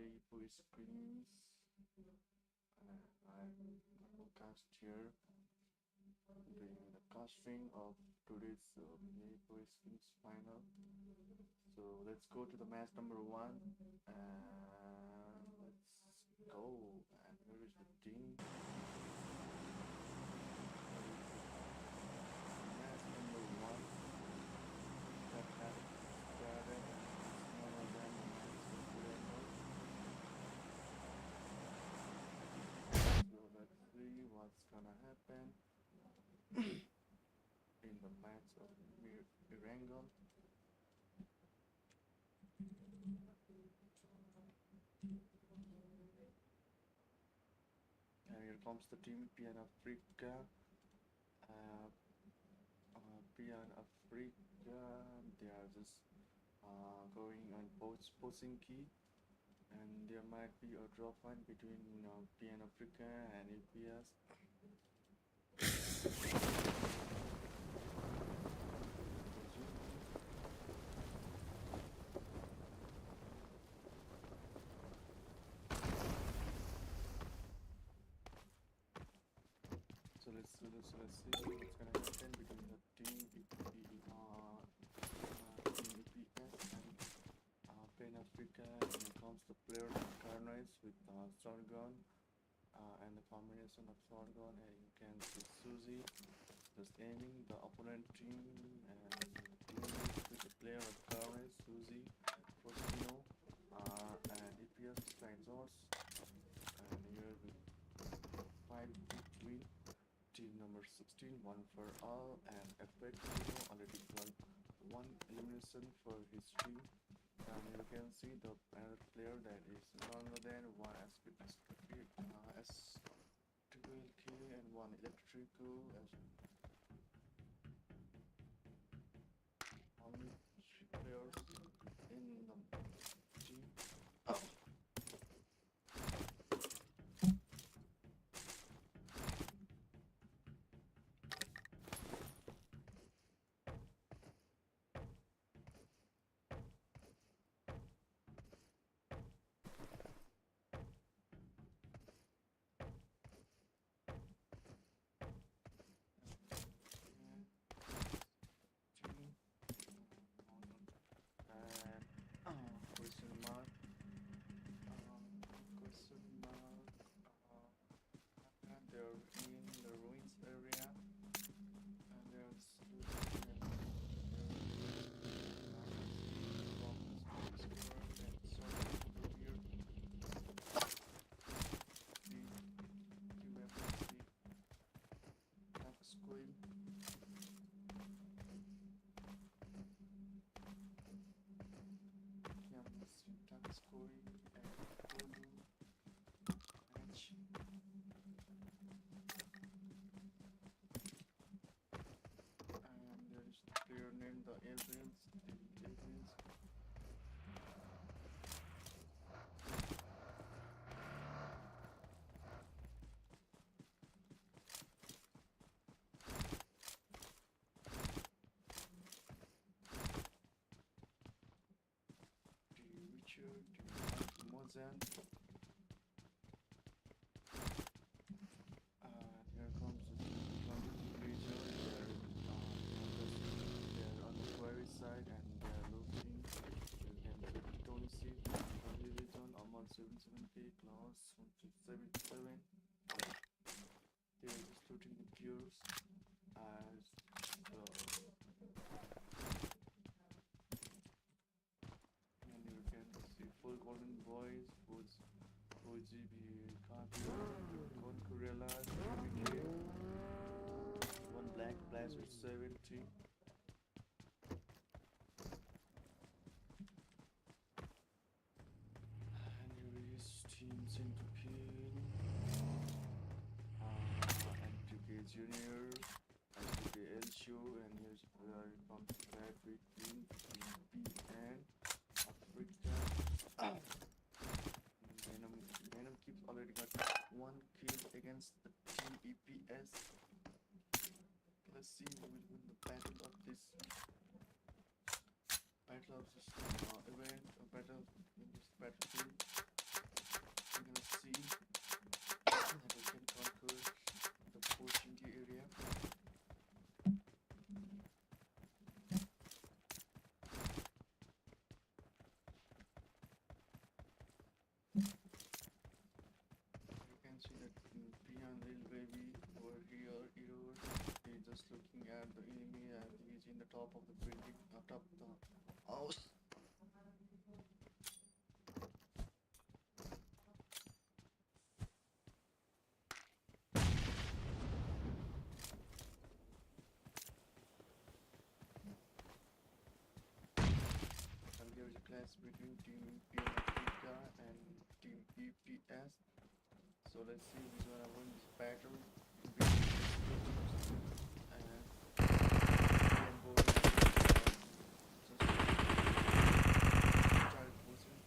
Vae Pro Series. I'm a cast here doing the casting of today's Vae Pro Series final. So let's go to the match number 1 and let's go. And here is the team. Match number 1 that has started and it's none other than the match of Renal. So let's see what's gonna happen in the match of Irangal. And here comes the team PN Africa. PN Africa, they are just going on posing key, and there might be a draw point between PN Africa and APS. So let's see what's gonna happen between the team EPS and PN Africa. And here comes the player Carnage with shotgun and the combination of shotgun, and you can see Susie just aiming the opponent team, and with the player of Carnage, Susie, Fortino, and EPS Steinzors. And here the fight between team number 16, one for all, and Effect already won one elimination for his team. And you can see the another player that is none other than one S12K and one Electrical as only 3 players in the team. Question mark, and they're in the ruins area, and there's player named the Aliens. Richard, Mozan. Here comes the region. They're on the quarry side and they're looking. You can see Tony C. Tony region, almost 77K, Klaus 77. They're just looting the gears as the. And you can see full golden boys, OGB, Gold Gorilla, one black flash with 70. And here is Team Centipede, and 2K Junior, and 2K Elshow, and here's where it comes back between and Africa. Venom keeps already got 1 kill against the team EPS. Let's see who will win the battle of this event, battle in this battlefield. we're gonna see that we can conquer the Pochinki area. You can see that behind the baby over here, he's just looking at the enemy and he's in the top of the building, top of the house. And there is a clash between Team PM Africa and Team EPS. So let's see who's gonna win this battle between these two teams. And both just started pushing.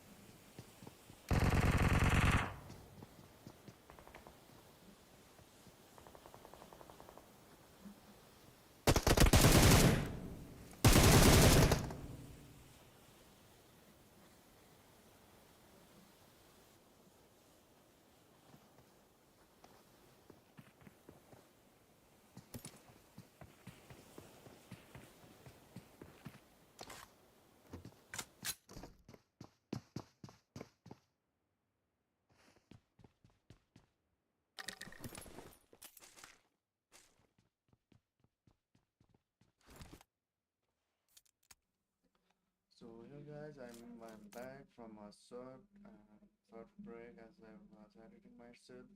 So hello guys, I'm back from a short break as I was editing myself.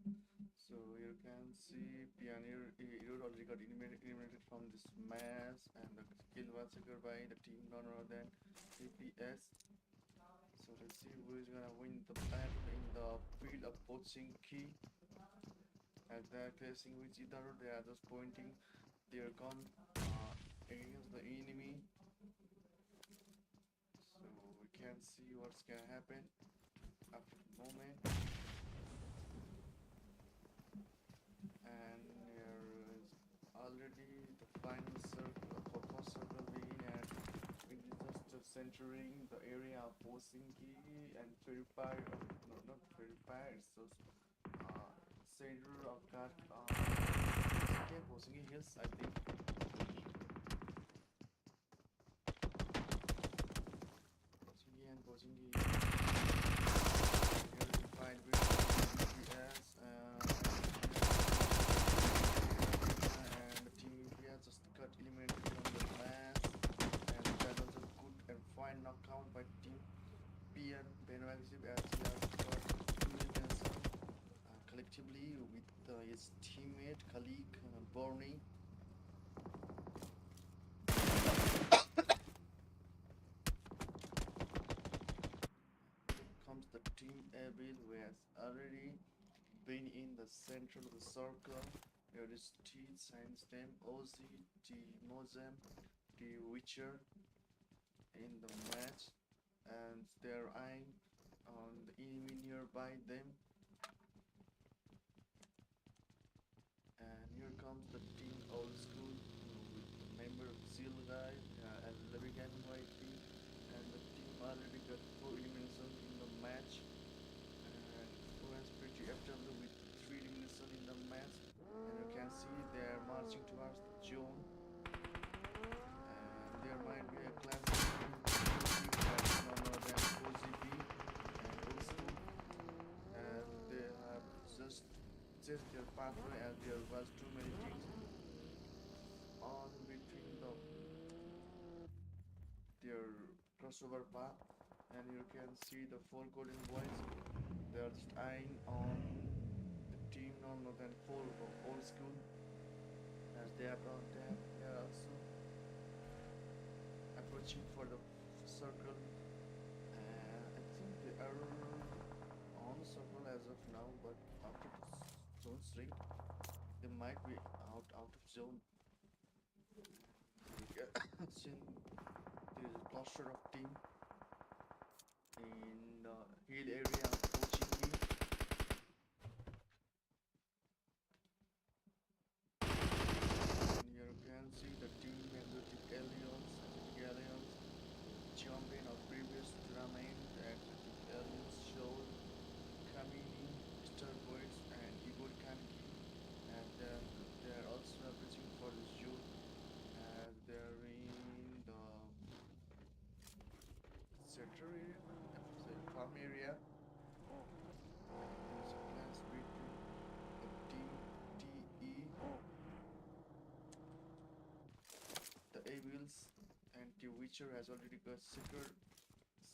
So you can see Pioneer you already got eliminated from this match, and the kill was secured by the team none other than APS. So let's see who is gonna win the battle in the field of Pochinki. As they are clashing with each other, they are just pointing their gun against the enemy. So we can see what's gonna happen after the moment. And there is already the final circle for first circle being at it is just centering the area of Helsinki and Purify, no, not Purify, it's just center of Helsinki Hills, I think. Helsinki and Helsinki fight with BTS and the team UPS just got eliminated from the match, and that was a good and fine knockout by team PN Benragzib as he has got 2 million collectively with his teammate colleague Borney. Comes the team Abil who has already been in the center of the circle. There is T signs them Ozzy, T Mozam, T Witcher in the match, and they're eyeing on the enemy nearby them. And here comes the team old school with the member of Seal guy and the Gaming White team, and the team already got 4 eliminations in the match, and who has pretty FW with 3 eliminations in the match. And you can see they are marching towards the zone, and there might be a clash between two teams that's none other than OZB and old school, and they have just their pathway as there was too many teams on between their crossover path. And you can see the 4 golden boys, they are just eyeing on the team none other than 4 of old school, as they are also approaching for the circle. I think they are on the circle as of now, but after the zone string they might be out of zone. You can see there is a cluster of team in the hill area of Pochinki. And here you can see the team Athletic Alliance, champion of previous tournament. The Athletic Alliance showed coming in farm area. There's a clash between the team TE, the Avils, and the Witcher has already got secured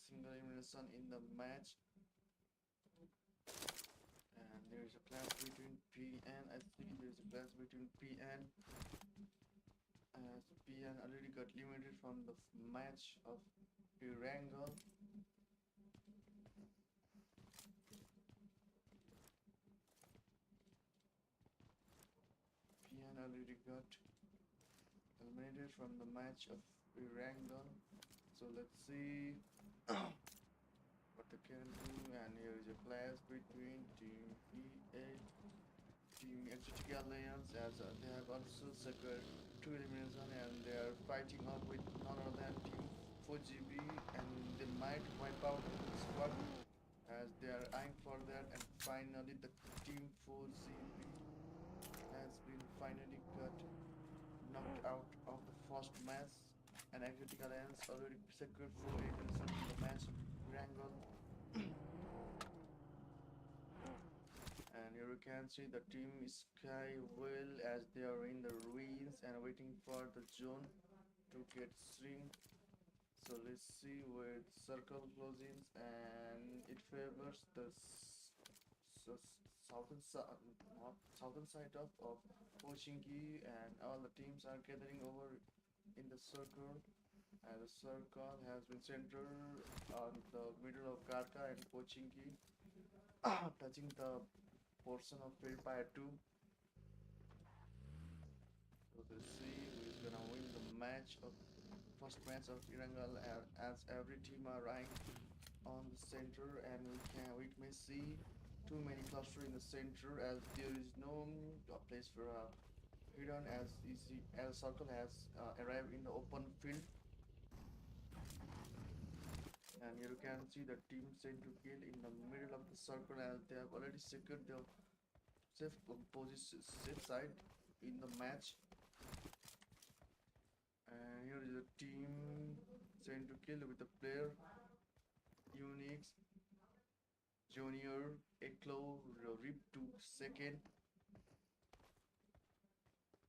single elimination in the match. And there is a clash between PN. I think there is a clash between PN, as PN already got eliminated from the match of Irangle. PN already got eliminated from the match of Irangle. So let's see what they can do. And here is a clash between Team EA, Team Exotic Alliance, as they have also secured 2 elimination and they are fighting up with none other than Team 4GB, and they might wipe out the squad as they are eyeing for that. And finally the Team 4GB has been finally got knocked out of the first match, and Exotic Alliance already secured 4 eliminations in the match Wrangle. And here you can see the team Sky Will as they are in the ruins and waiting for the zone to get shrink. So let's see with circle closings, and it favors the southern side of Pochinki, and all the teams are gathering over in the circle, and the circle has been centered on the middle of Garka and Pochinki, touching the portion of Vampire 2. So let's see who is gonna win the match of first match of Irangal, as every team are right on the center, and we may see too many cluster in the center as there is no place for a hidden, as easy as circle has arrived in the open field. And here you can see the team sent to kill in the middle of the circle as they have already secured the safe position, safe side in the match. And here is a team sent to kill with the player Unix, Junior, Eklo, Rip to second,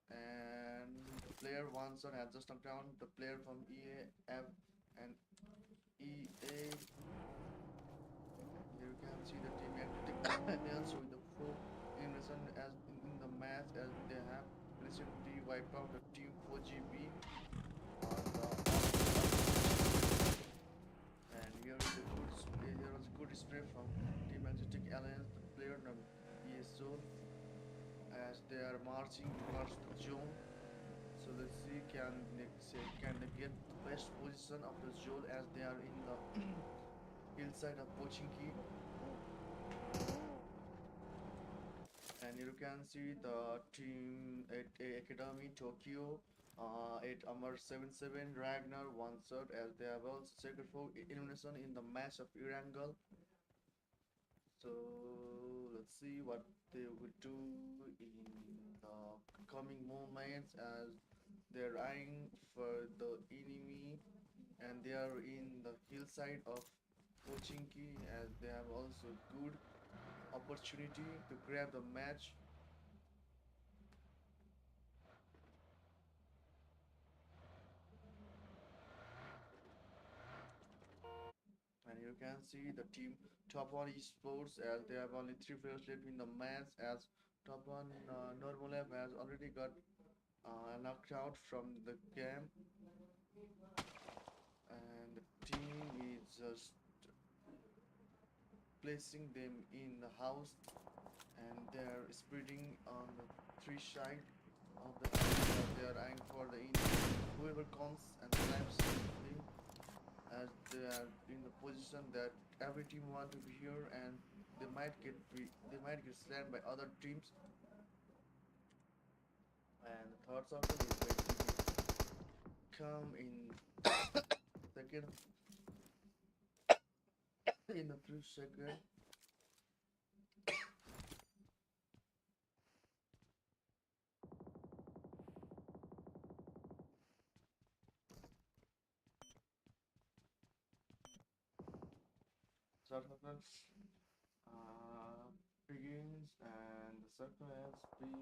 and the player Wanson has just knocked down the player from EAF and EA. Here you can see the team Alliance with the full elimination as in the match, as they have recently wiped out the team 4GB on the and here is a good spray, here was a good spray from Team Exotic Alliance, the player named ESO, as they are marching towards the zone. So let's see can they get the best position of the zone as they are in the hillside of Pochinki. And you can see the team at Academy Tokyo, at Amar 77 Ragnar one shot, as they have also secured for elimination in the match of Irangal. So let's see what they will do in the coming moments, as they're eyeing for the enemy, and they are in the hillside of Pochinki, as they have also good opportunity to grab the match. And you can see the team Top One Esports, as they have only 3 players left in the match, as Top One Normalab has already got knocked out from the game, and the team is just placing them in the house, and they're spreading on the 3 side of the house. They are eyeing for the enemy. Whoever comes and slaps them, as they are in the position that every team want to be here, and they might get slammed by other teams. And the third circle is going to come in second in the 3 second. circle begins, and the circle has been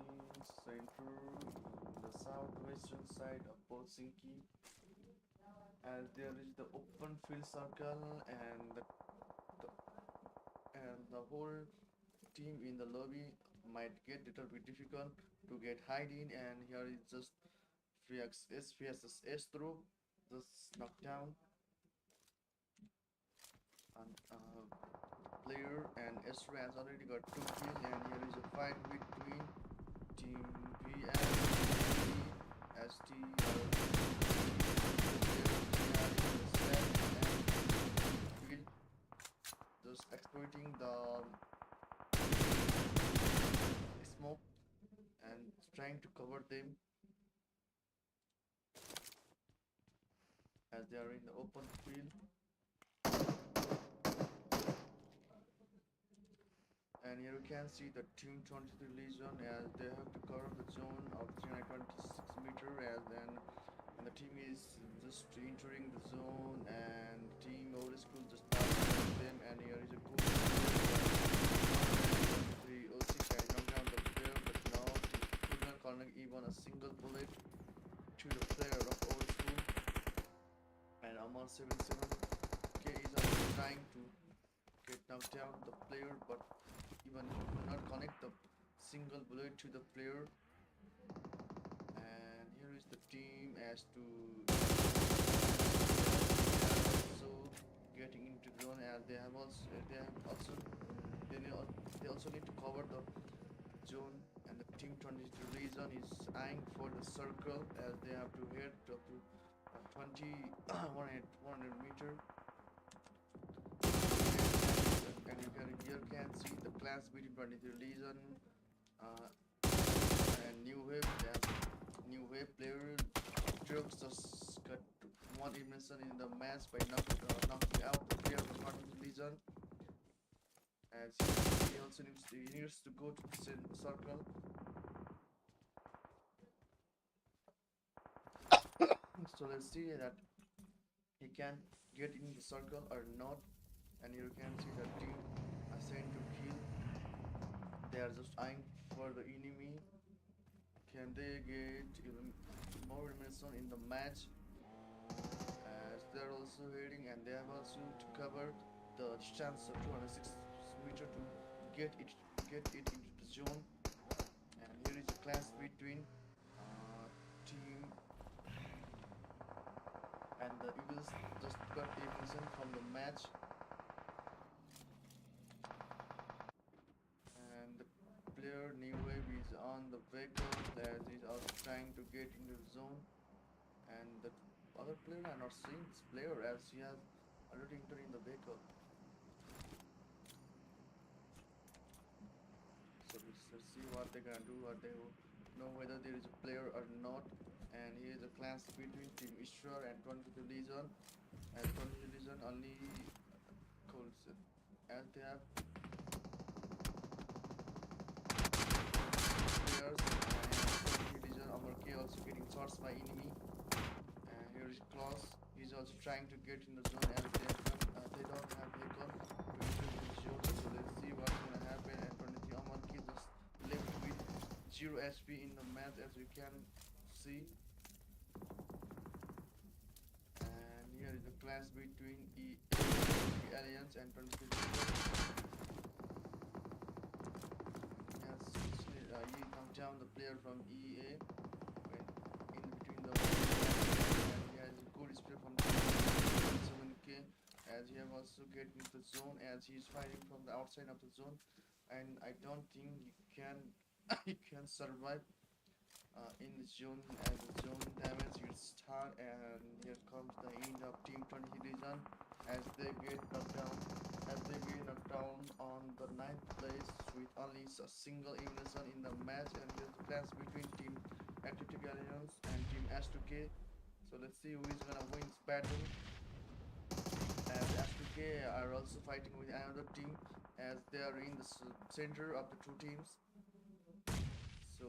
centered in the southwestern side of Helsinki, as there is the open field circle, the and the whole team in the lobby might get little bit difficult to get hide in. And here is just S versus S through just knockdown, and player and Esther has already got 2 kills, and here is a fight between team VS and ST just exploiting the smoke and trying to cover them as they are in the open field. And here you can see the team 23 Legion as they have to cover the zone of 326 meter, as then and the team is just entering the zone, and team old school just passing them. And here is a good 306 can knock down the player, but now he could not connect even a single bullet to the player of old school. And Amar 77k is also trying to get knocked down the player, but even he could not connect the single bullet to the player. And here is the team as to also getting into the zone, and they also need to cover the zone. And the team 22 Legion is eyeing for the circle as they have to head up to 20 100 meter. And you can see the clash between 23 Legion and New Wave. That New Wave player Drugs just got one elimination in the match by knocking out the player from 23 Legion. As he also needs to go to the circle. So let's see that he can get in the circle or not. And you can see the team assigned to kill. They are just eyeing for the enemy. Can they get even more elimination in the match? As they're also heading, and they have also to cover the distance of 206 meter to get it into the zone. And here is a clash between team, and the Eagles just got elimination from the match. And the player New Wave is on the vehicle as he's also trying to get into the zone. And the other player are not seeing this player as he has already entered in the vehicle. So let's see what they're gonna do, or they will know whether there is a player or not. And here is a clash between Team Ishra and 22 Legion. And 22 Legion only calls it as they have players, and 22 Legion Amar K also getting shots by enemy. And here is Klaus. He's also trying to get in the zone as they don't have vehicle to enter the zone. So let's see what's gonna happen. And 23 Amar K just left with 0 HP in the match, as we can see. And here is the clash between the Alliance and 23 Legion. As he knocked down the player from EA when in between the, and he has a good speed from 7k, as he have also get into the zone as he is fighting from the outside of the zone. And I don't think he can he can survive in the zone, as the zone damage will start. And here comes the end of Team 20 Legion as they get knocked down on the 9th place with only a single elimination in the match. And here's the clash between Team Active Alliance and Team S2K. So let's see who is gonna win this battle. As S2K are also fighting with another team as they are in the center of the two teams. So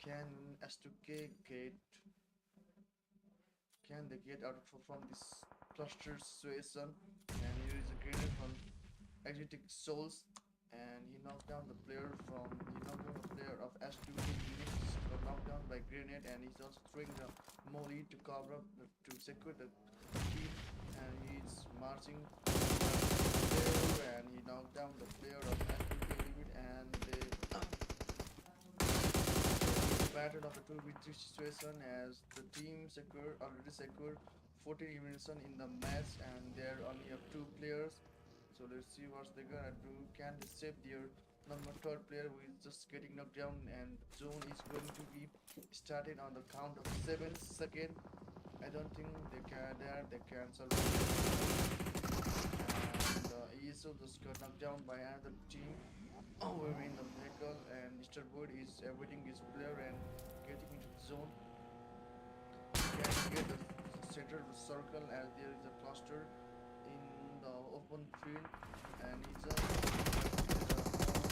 can S2K get out from this cluster situation? And here is a grenade from Exotic Souls, and he knocked down the player of S2 Units, got knocked down by grenade, and he's also throwing the molly to cover up to secure the team, and he's marching there, and he knocked down the player of S2 Limit, and they battle of the 2v3 situation as the team already secured 14 elimination in the match, and there only have two players. So let's see what they're gonna do. Can they save their number third player who is just getting knocked down, and zone is going to be started on the count of 7 seconds. I don't think they can survive. And ESO just got knocked down by another team. We're in the vehicle, and Mr. Wood is avoiding his player and getting into the zone. Can get the center of the circle as there is a cluster in the open field, and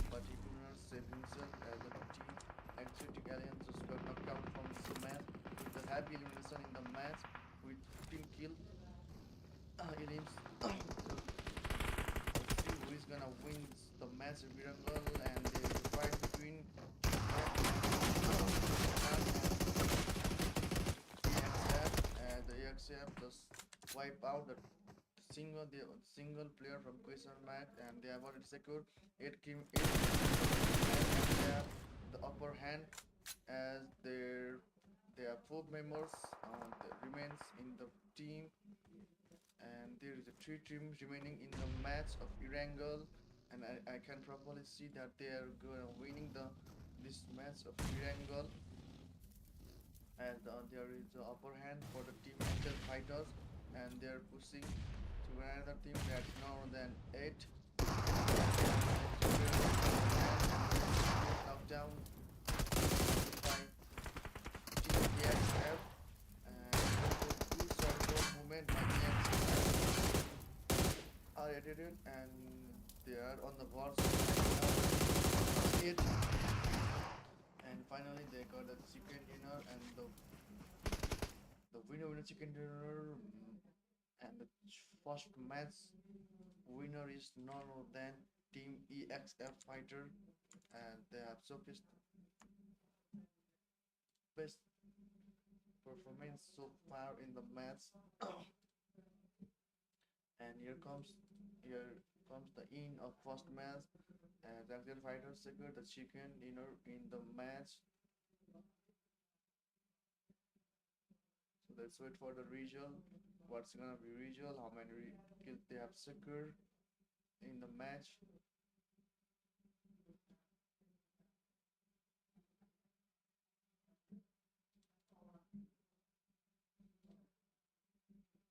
but he could not save himself as a team. Exotic Alliance just got knocked out from the match with the heavy elimination in the match with 15 kills. Elims. So let's see who is gonna win the match with Virangal, and there is a fight between the EXF just wipe out the single player from question match, and they have already secured 8 and they have the upper hand as they have 4 members that remains in the team, and there is a 3 teams remaining in the match of Irangal, and I can properly see that they are winning this match of Irangal, and there is the upper hand for the team Angel Fighters, and they are pushing to another team that's more than 8. Knocked down by team EXF, and good sort of movement by EXF are edited, and they are on the board it, and finally they got a chicken dinner, and the winner chicken dinner, and the first match winner is none other than team EXF fighter, and they have showcased best performance so far in the match. And here comes the end of first match, and the actual fighter secured the chicken dinner in the match. So let's wait for the result. What's gonna be result? How many kills they have secured in the match?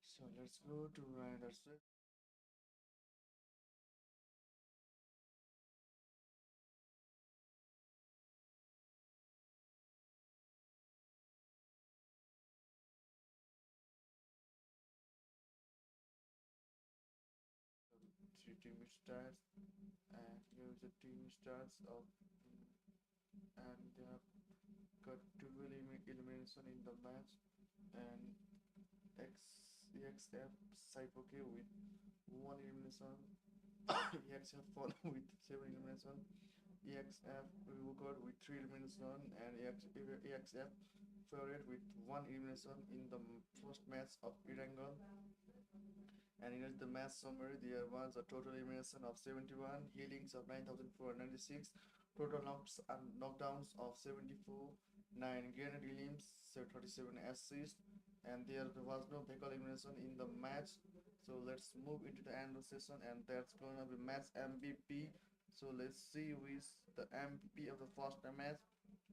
So let's go to another set. Three team starts, and here's the team starts of, and they have got two elimination in the match, and X EXF Saipoke with one elimination, EXF followed with 7 elimination, EXF Revoker with 3 elimination, and EXF Favorite with 1 elimination in the first match of Irangal. And here's the match summary. There was a total elimination of 71, healings of 9,496, total knockdowns of 74, 9 grenade elims, 37 assists, and there was no vehicle elimination in the match. So let's move into the end of the session, and that's gonna be match MVP. So let's see who is the MVP of the first match,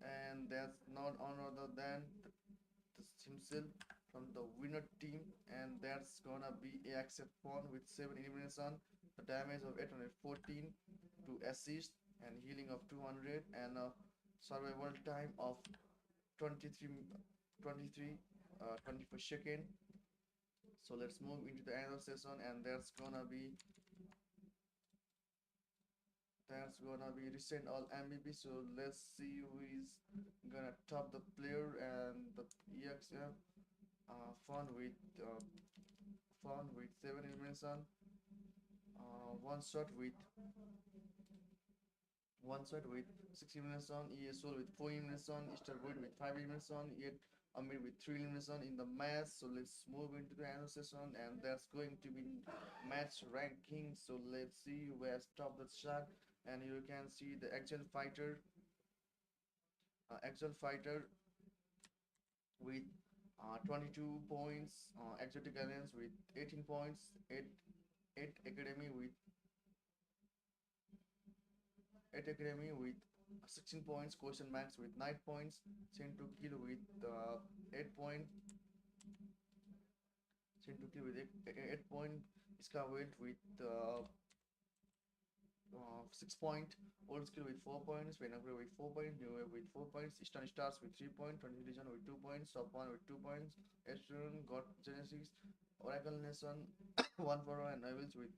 and that's none other than himself from the winner team, and that's gonna be AXF Pawn with 7 elimination, the damage of 814, 2 assist, and healing of 200, and a survival time of 23 24 seconds. So let's move into the end of session, and that's gonna be recent all MVP. So let's see who is gonna top the player, and the EXF uh, fun with uh, fun with 7 elimination, one shot with 6 elimination, ESOL with 4 elimination, Starboard with 5 elimination, yet Amir with 3 elimination in the match. So let's move into the annual session, and that's going to be match ranking. So let's see where stop the chart, and you can see the actual fighter with 22 points, exotic alliance with 18 points, 8 academy with 16 points, question max with 9 points, Chain to kill with 8 point, Chain to kill with 8 point, Skywelt with 6 point, Old skill with 4 points, Venagra with 4 points, New Wave with 4 points, Eastern Stars with 3 points, 20 Legion with 2 points, Sopan with 2 points, Astron, God Genesis, Oracle Nation 1 for and Evils with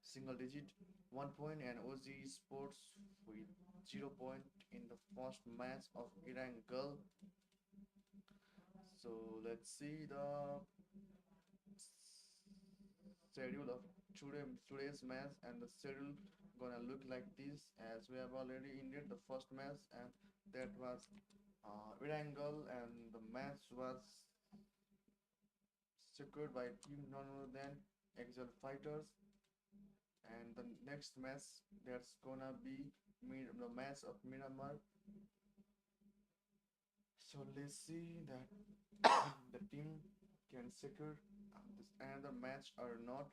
single digit 1 point, and OZ Sports with 0 point in the first match of Iran Girl. So let's see the schedule of today's match, and the schedule gonna look like this, as we have already ended the first match, and that was Irangle, and the match was secured by team none other than Excel Fighters. And the next match, that's gonna be the match of Miramar. So let's see that the team can secure this another match or not.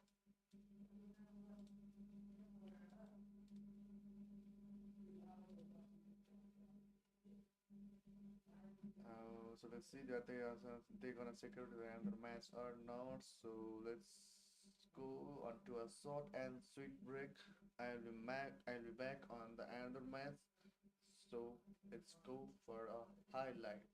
So let's see that they're gonna secure the another match or not. So let's go on to a short and sweet break. I'll be back on the another match. So let's go for a highlight.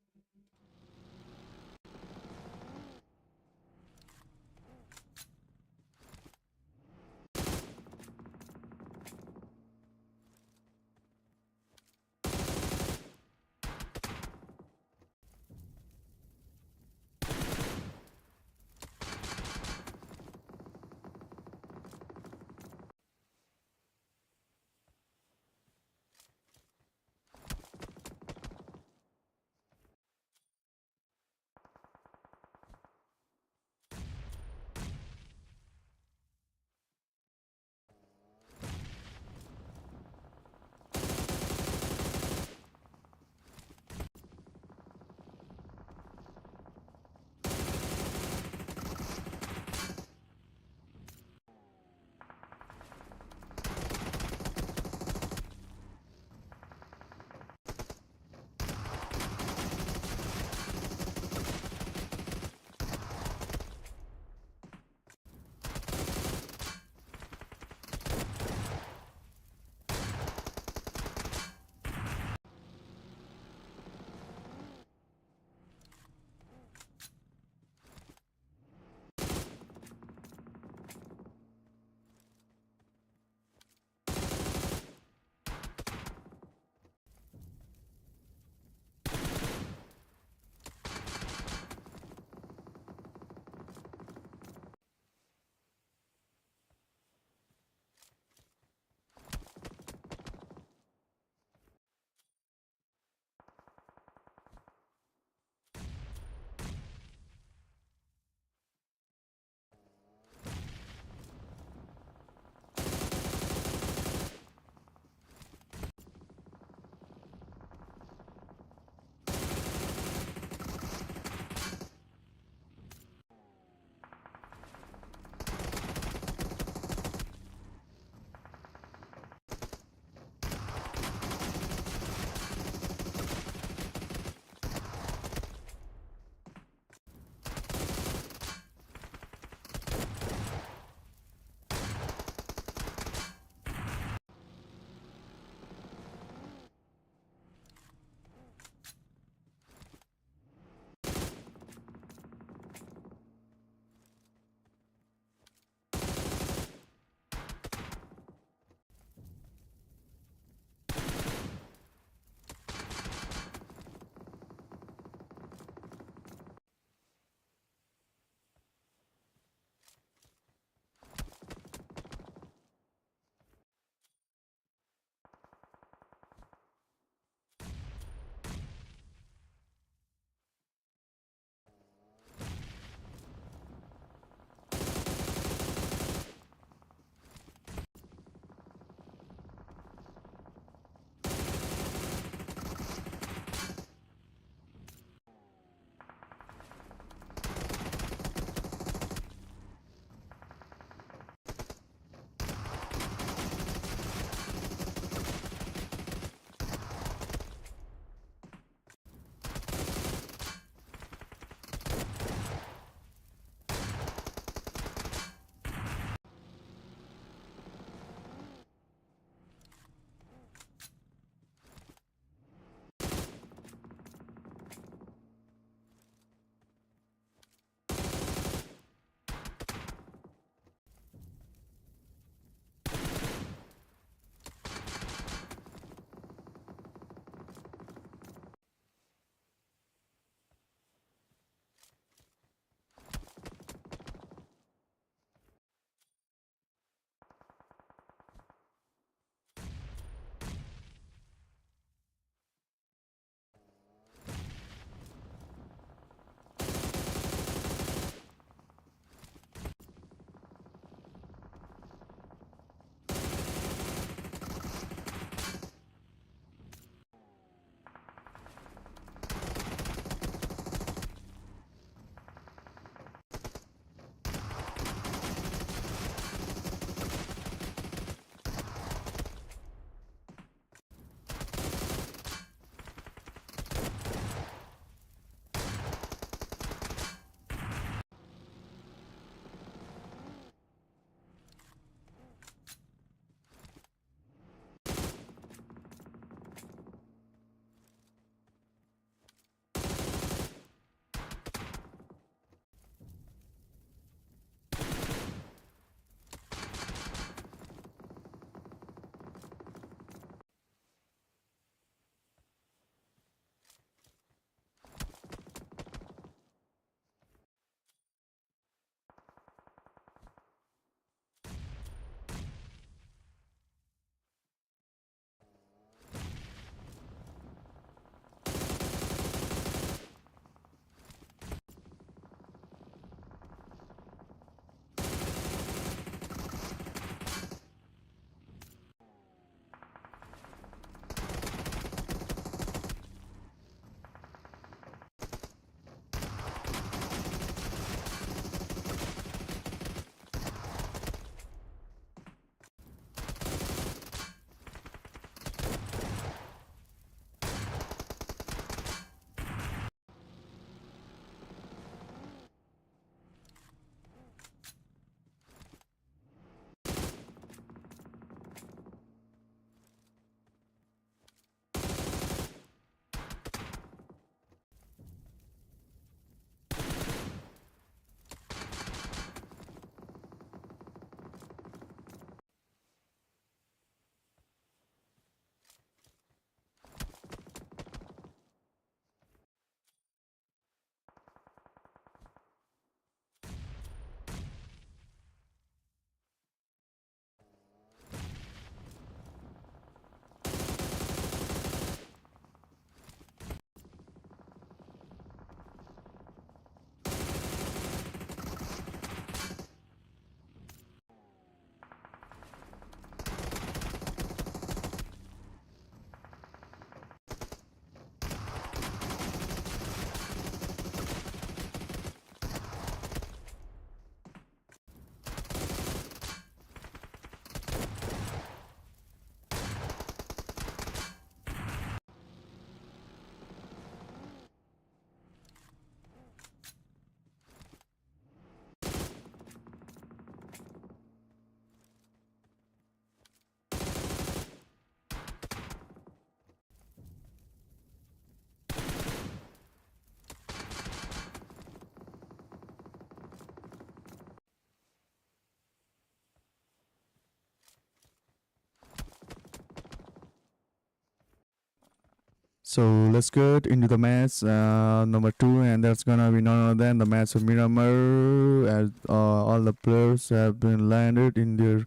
So let's get into the match number two, and that's gonna be none other than the match of Miramar, as all the players have been landed in their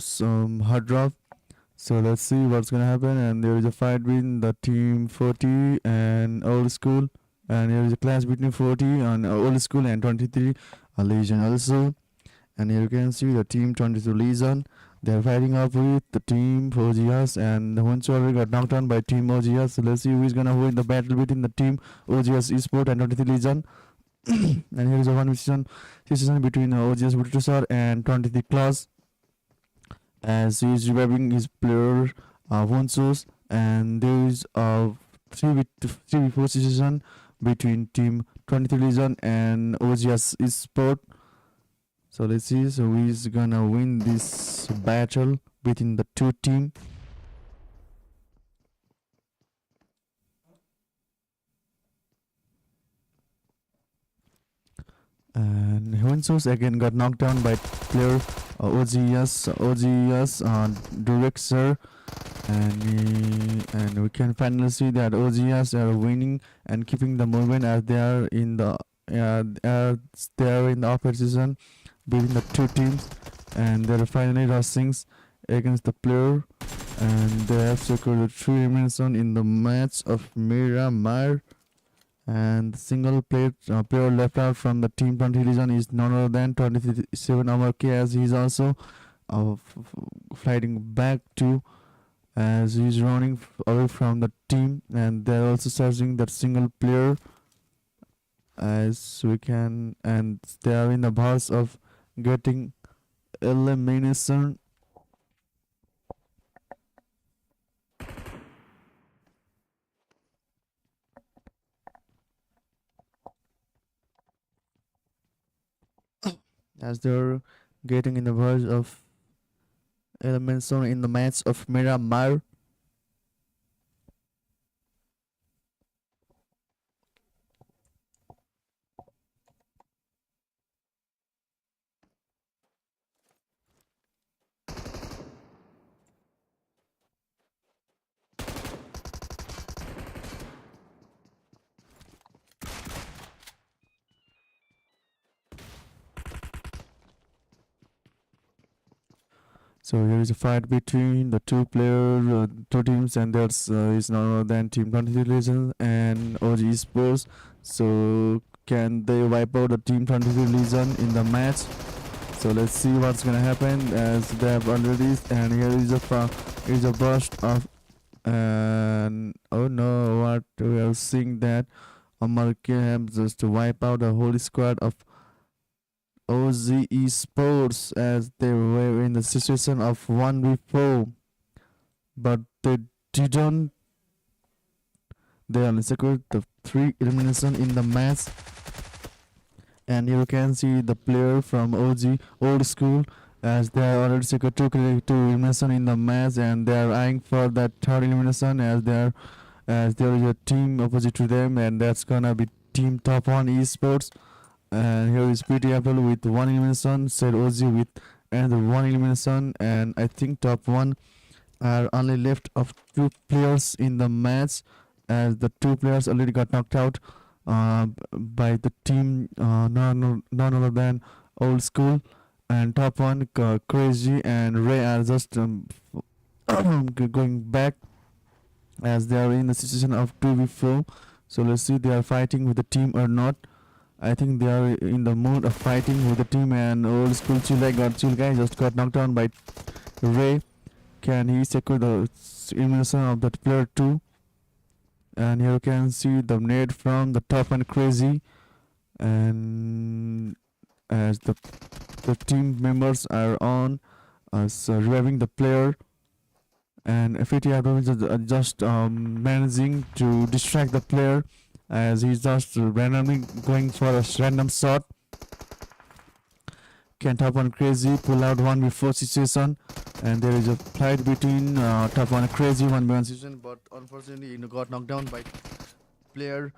some hard drop. So let's see what's gonna happen. And there is a fight between the team 40 and old school, and there is a clash between 40 and old school and 23 Legion also. And here you can see the team 22 Legion. They're fighting up with the team OGS, and the Huncho already got knocked down by team OGS. So let's see who is gonna win the battle between the team OGS Esport and 23 Legion. And here is a one decision between OGS Virtuosar and 23 Class, as he is reviving his player Vonsos, and there is a 3v4 decision between team 23 Legion and OGS Esport. So let's see, so who is gonna win this battle between the two teams. And Hwensos again got knocked down by player OGS Director, and we can finally see that OGS are winning and keeping the movement, as they are in the opposition between the two teams, and they're finally rushing against the player, and they have secured the 3 elimination in the match of Miramar. And the single player left out from the team 20 Legion is none other than 27 Amar K, as he's also fighting back to, as he's running away from the team, and they're also searching that single player, as we can, and they are in the bars of getting elimination. As they're getting in the verge of elimination in the match of Miramar. So here is a fight between the two teams, and that's is none other than Team 23 Legion and OG Sports. So can they wipe out the Team 23 Legion in the match? So let's see what's gonna happen, as they have already. And here is a burst of, and oh no, what we are seeing that Amarke have just wiped out the whole squad of OZ Sports, as they were in the situation of 1v4, but they didn't. They only secured the 3 elimination in the match, and you can see the player from OG Old School, as they are already secured 2 elimination in the match, and they are eyeing for that 3rd elimination, as there is a team opposite to them, and that's gonna be Team Top 1 Esports. And here is PTFL with 1 elimination, said OZ with another 1 elimination, and I think Top 1 are only left of 2 players in the match, as the 2 players already got knocked out by the team none other than Old School, and Top 1 Crazy and Ray are just going back, as they are in the situation of 2v4. So let's see they are fighting with the team or not. I think they are in the mood of fighting with the team, and Old School Chill Guy just got knocked down by Ray. Can he secure the elimination of that player too? And here you can see the nade from the Top and Crazy, and as the team members are on reviving the player, and FATR is just managing to distract the player, as he's just randomly going for a random shot. Can Top 1 Crazy pull out 1v4 situation, and there is a fight between Top 1 Crazy 1v1 situation, but unfortunately he got knocked down by player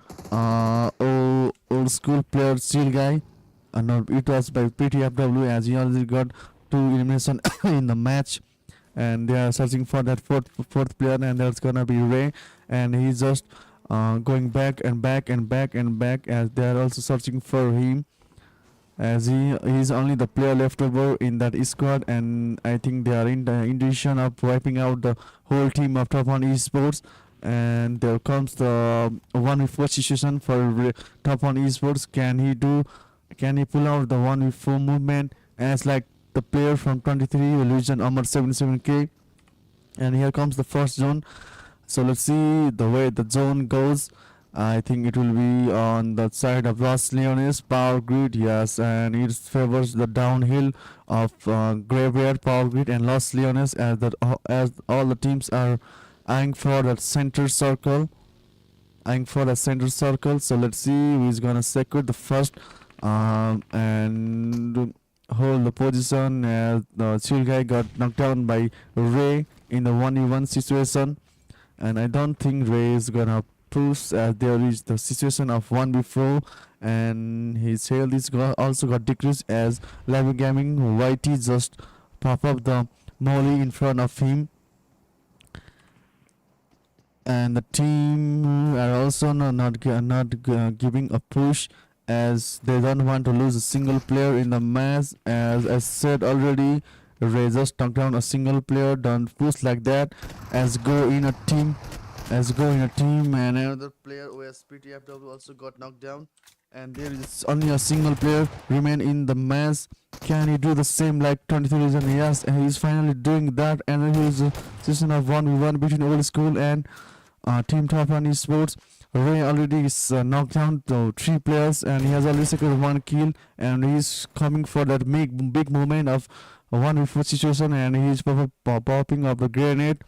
Old School player Steel Guy. No, it was by PTFW, as he already got 2 elimination in the match, and they are searching for that fourth player, and that's gonna be Ray. and he's just going back and back and back and back as they are also searching for him, as he is only the player left over in that squad, and I think they are in the intention of wiping out the whole team of Top 1 Esports. And there comes the 1v4 situation for Top 1 Esports. Can he pull out the 1v4 movement as like the player from 23 Illusion Amar 77k? And here comes the first zone, so let's see the way the zone goes. I think it will be on the side of Los Leones Power Grid, yes, and it favors the downhill of Graveyard Power Grid and Los Leones, as all the teams are eyeing for the center circle, So let's see who is gonna secure the first and hold the position, as the chill guy got knocked down by Ray in the 1v1 situation. And I don't think Ray is gonna push, as there is the situation of 1v4, and his health is also got decreased as Live Gaming YT just pop up the molly in front of him. And the team are also not giving a push, as they don't want to lose a single player in the match. As I said already, Ray just knocked down a single player. Don't push like that, as go in a team, and another player OSPTFW also got knocked down, and there is only a single player remain in the match. Can he do the same like 23 reason? Yes, and he's finally doing that, and here's a season of 1v1 between old school and Team Top 1 Esports. Ray already is knocked down to 3 players, and he has already secured 1 kill, and he's coming for that big moment of a 1v4 situation, and he's popping up a grenade.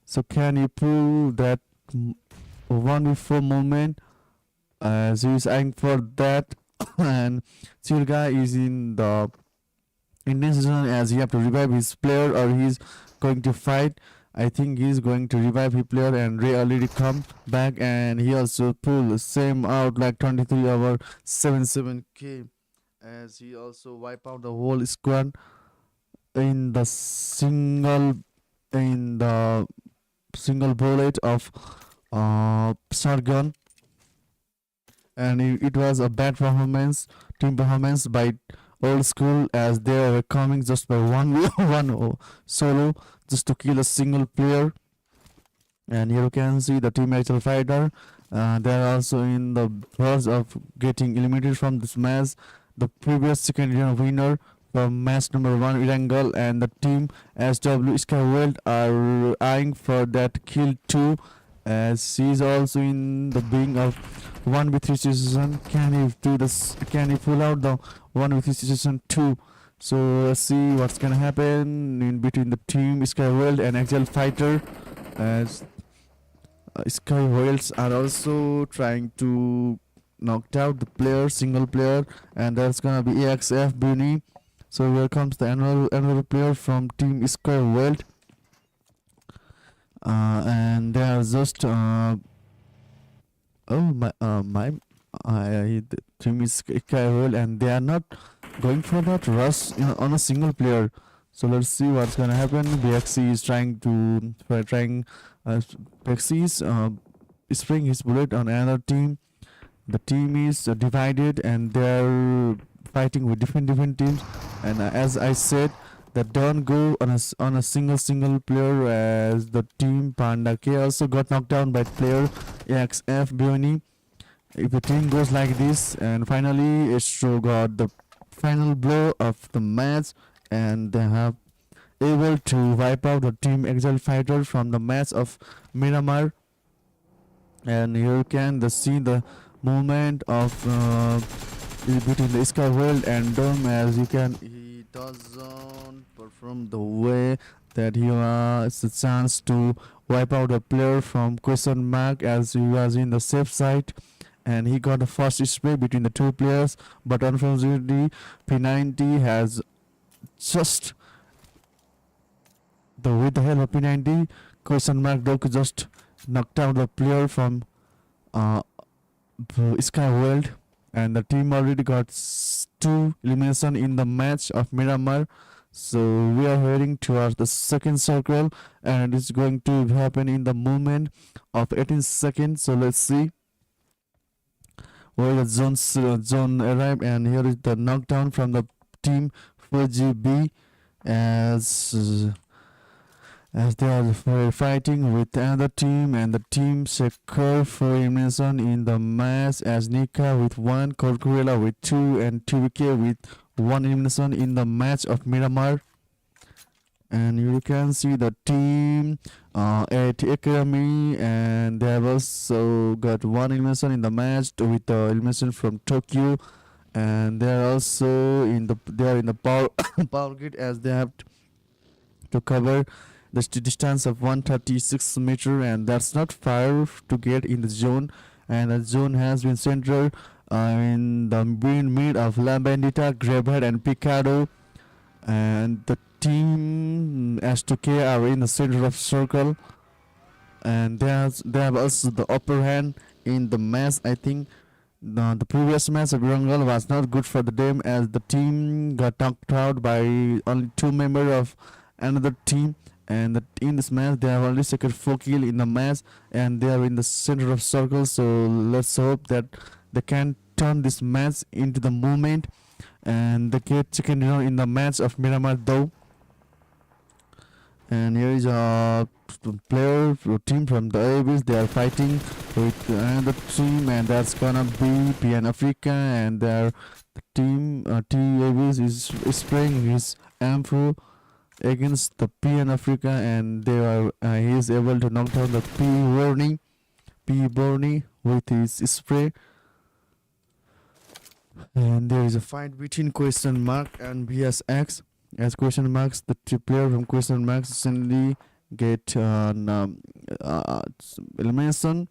So can he pull that 1v4 moment, as he's eyeing for that? And Chill guy is in the Indian season, as he have to revive his player, or he's going to fight. I think he's going to revive his player, and Ray already come back, and he also pull the same out like 23 over 77k, as he also wipe out the whole squad in the single bullet of shotgun. And it was a bad team performance by old school, as they were coming just by one solo just to kill a single player. And here you can see the team actual fighter. They are also in the verge of getting eliminated from this match. The previous second year winner from match number 1 Irangle and the team SW Skyweld are eyeing for that kill too, as he is also in the being of 1v3 situation. Can he pull out the 1v3 situation too? So let's see what's gonna happen in between the team Skyworld and XL Fighter, as Skyworlds are also trying to knock out the single player, and that's gonna be AXF Bunny. So here comes the another player from team Skyworld, and they are just the team is Skyworld, and they are not going for that rush on a single player. So let's see what's gonna happen. BXC is BXC is spraying his bullet on another team. The team is divided, and they're fighting with different teams. And as I said, that don't go on a single player, as the team Panda K also got knocked down by player AXF Bioni. If the team goes like this, and finally Astro got the final blow of the match, and they have able to wipe out the team Exile Fighter from the match of Miramar. And here you can see the movement of between the Sky World and Dome, as he doesn't perform the way that he has a chance to wipe out a player from question mark, as he was in the safe side, and he got a first spray between the 2 players. But unfortunately P90 has just with the help of P90, question mark Doku just knocked out the player from Sky World, and the team already got 2 elimination in the match of Miramar. So we are heading towards the second circle, and it's going to happen in the movement of 18 seconds. So let's see where the zone arrived, and here is the knockdown from the team 4GB as as they are fighting with another team, and the team secured for elimination in the match as Nika with 1, Korkurela with 2, and TVK with 1 elimination in the match of Miramar. And you can see the team at Academy, and they have also got 1 elimination in the match with the elimination from Tokyo, and they are also in the power power grid as they have to cover the distance of 136 meter, and that's not far to get in the zone. And the zone has been centered in the mid of La Bandita, Gravehead, and Picado, and the team S2K are in the center of circle, and they have also the upper hand in the match. I think the previous match of Irangal was not good for the team as the team got knocked out by only 2 members of another team. And in this match, they have only secured 4 kills in the match, and they are in the center of circle. So let's hope that they can turn this match into the movement, and they get second dinner in the match of Miramar though. And here is a player team from the Abyss. They are fighting with another team, and that's gonna be PN Africa. And their team T Abyss is spraying his Ampro against the PN Africa, and they are he is able to knock down the P Borney with his spray. And there is a fight between question mark and VSX. As question marks, the player from question marks suddenly get uh, elimination,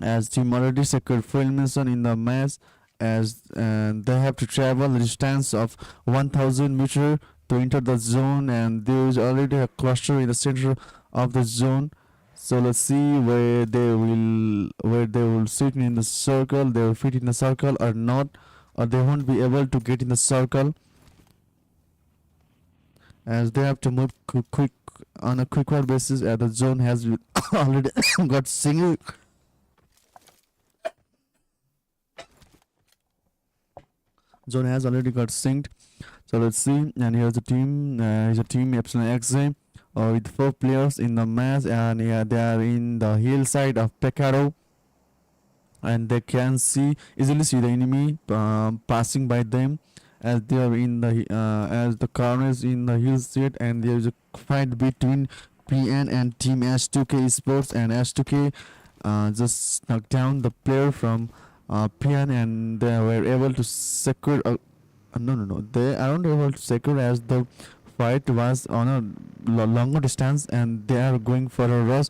as team already secured full elimination in the match, as they have to travel the distance of 1000 meter to enter the zone, and there is already a cluster in the center of the zone. So let's see where they will sit in the circle, they will fit in the circle or not, or they won't be able to get in the circle, as they have to move quick on a quick wire basis, as the zone has already got single zone has already got synced. So let's see, and here's the team. Here's a team Epsilon XA with 4 players in the match, and yeah, they are in the hillside of Pecado, and they can easily see the enemy passing by them, as they are in the as the car is in the hillside, and there is a fight between PN and Team S2K Sports, and S2K just knocked down the player from PN, and they were able to secure no, they aren't able to secure, as the fight was on a longer distance, and they are going for a rush,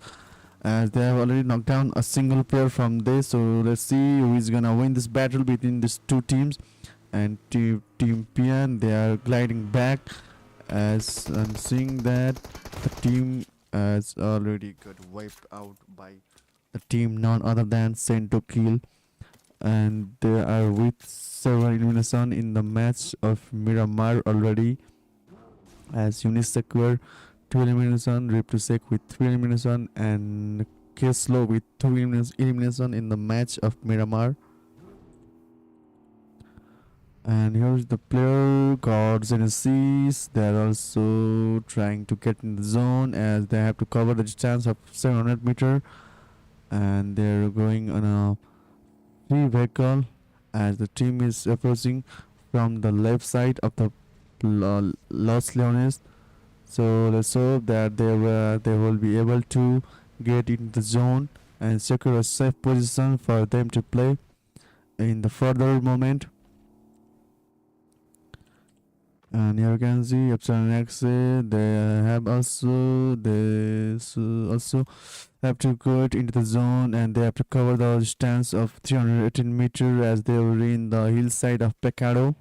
as they have already knocked down a single player from this. So let's see who is gonna win this battle between these two teams. And team PN, they are gliding back, as I'm seeing that the team has already got wiped out by the team none other than Sento Kill, and they are with several elimination in the match of Miramar already, as Unisecure 2 elimination, Riptosec with 3 elimination, and Keslo with 2 elimination in the match of Miramar. And here's the player Gods and Seas. They're also trying to get in the zone, as they have to cover the distance of 700 meter, and they're going on a free vehicle, as the team is approaching from the left side of the Los Leones. So let's hope that they will be able to get into the zone and secure a safe position for them to play in the further moment. And here you can see Epsilon X, they also have to go into the zone, and they have to cover the distance of 318 meter, as they were in the hillside of Pecado,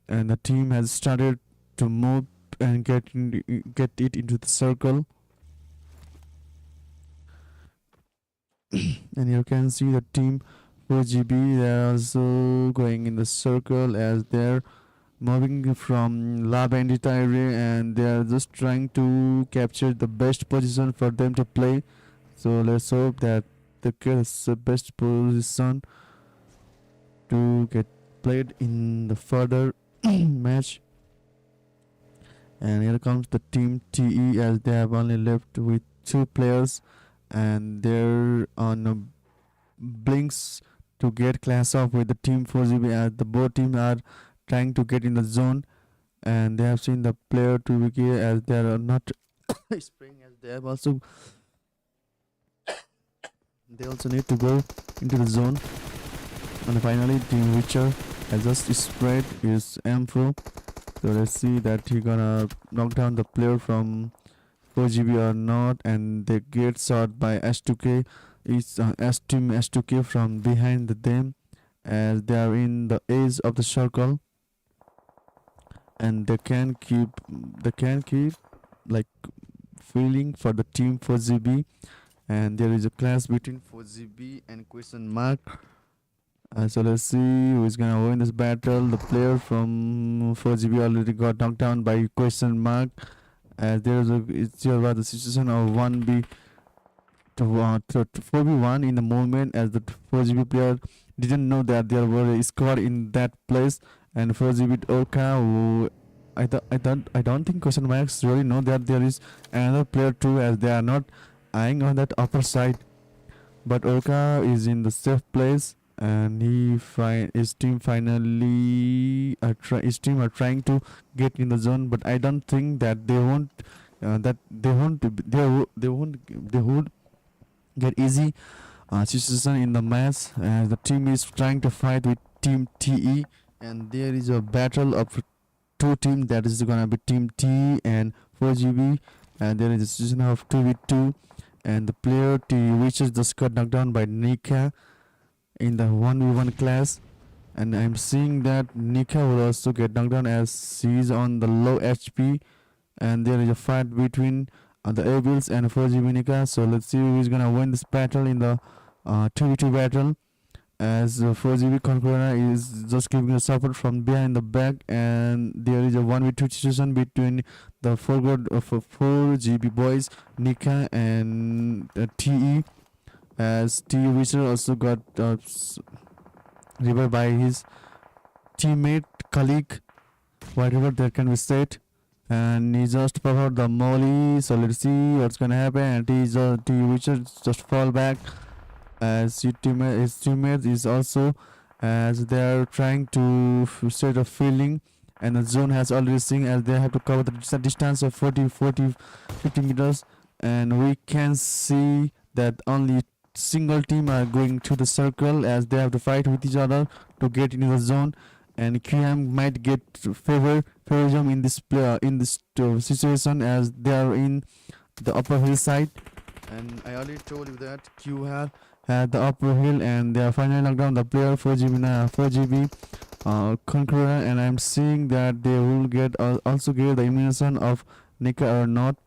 and the team has started to move and get it into the circle. And you can see the team 4GB, they are also going in the circle, as they're moving from La Bandita area, and they are just trying to capture the best position for them to play. So let's hope that they get the best position to get played in the further match. And here comes the team TE, as they have only left with two players, and they're on a blinks to get class off with the team 4GB, as the both teams are trying to get in the zone, and they have seen the player 2 as they are not spraying, as they have also they also need to go into the zone. And finally team Witcher has just sprayed his M4. So let's see that he gonna knock down the player from 4GB or not, and they get shot by S2K. It's S team S2K from behind them, as they are in the edge of the circle, and they can keep like feeling for the team 4GB, and there is a clash between 4GB and question mark. So let's see who is gonna win this battle. The player from 4GB already got knocked down by question mark. It's here about the situation of 1B to 4v1 in the moment, as the 4GB player didn't know that there were a squad in that place, and 4GB Orca, who I don't think question marks really know that there is another player too, as they are not eyeing on that upper side. But Orca is in the safe place, and his team are trying to get in the zone, but I don't think that they would get easy situation in the match, as the team is trying to fight with team TE, and there is a battle of two teams, that is gonna be team T and 4GB, and there is a situation of 2v2, and the player T, which is just got knocked down by Nika in the 1v1 class, and I'm seeing that Nika will also get knocked down, as she is on the low HP, and there is a fight between the Avils and 4GB Nika. So let's see who is gonna win this battle in the 2v2 battle, as 4GB Conqueror is just giving a support from behind the back, and there is a 1v2 situation between the 4GB boys Nika and TE, as TE Witcher also got revived by his teammate, colleague, whatever that can be said, and he just performed the molly. So let's see what's gonna happen, and TE Witcher just fall back, as his teammate is also, as they are trying to set a feeling, and the zone has already seen, as they have to cover the distance of 50 meters, and we can see that only single team are going to the circle, as they have to fight with each other to get into the zone, and QM might get favorism in this situation, as they are in the upper hillside, and I already told you that QR had the upper hill, and they are finally knocked down the player 4GB Conqueror, and I'm seeing that they will get also get the elimination of Nika or not,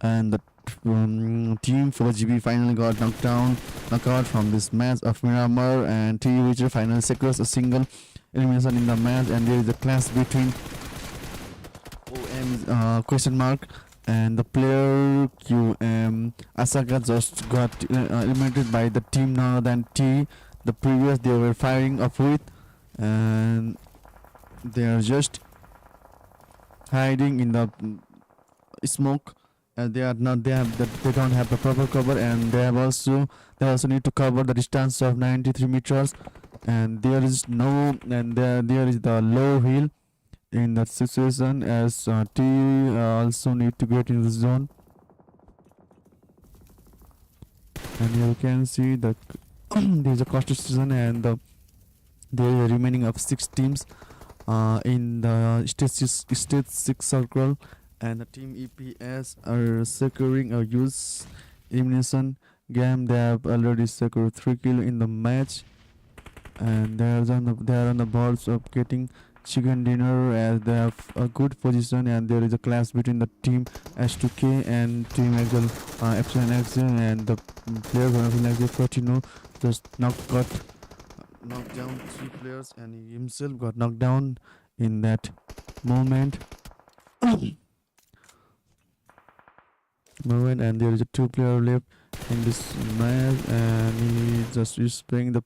and the team 4GB finally got knockout from this match of Miramar, and TE Witcher finally secures a single elimination in the match, and there is a clash between OM question mark and the player QM. Asaka just got eliminated by the team now than T, the previous they were firing up with, and they are just hiding in the smoke, and they don't have the proper cover, and they also need to cover the distance of 93 meters, and there is the low hill in that situation, as T also need to get in the zone, and you can see that there is a cost season, and there is a remaining of 6 teams in the stage 6 circle, and the team EPS are securing a huge elimination game. They have already secured 3 kills in the match, and they are on the boards of getting chicken dinner as they have a good position, and there is a clash between the team S2K and team Excel, Epsilon Excel, and the player from Epsilon Excel Fortino just knocked down three players, and he himself got knocked down in that moment. And there is a two player left in this match, and he just is playing the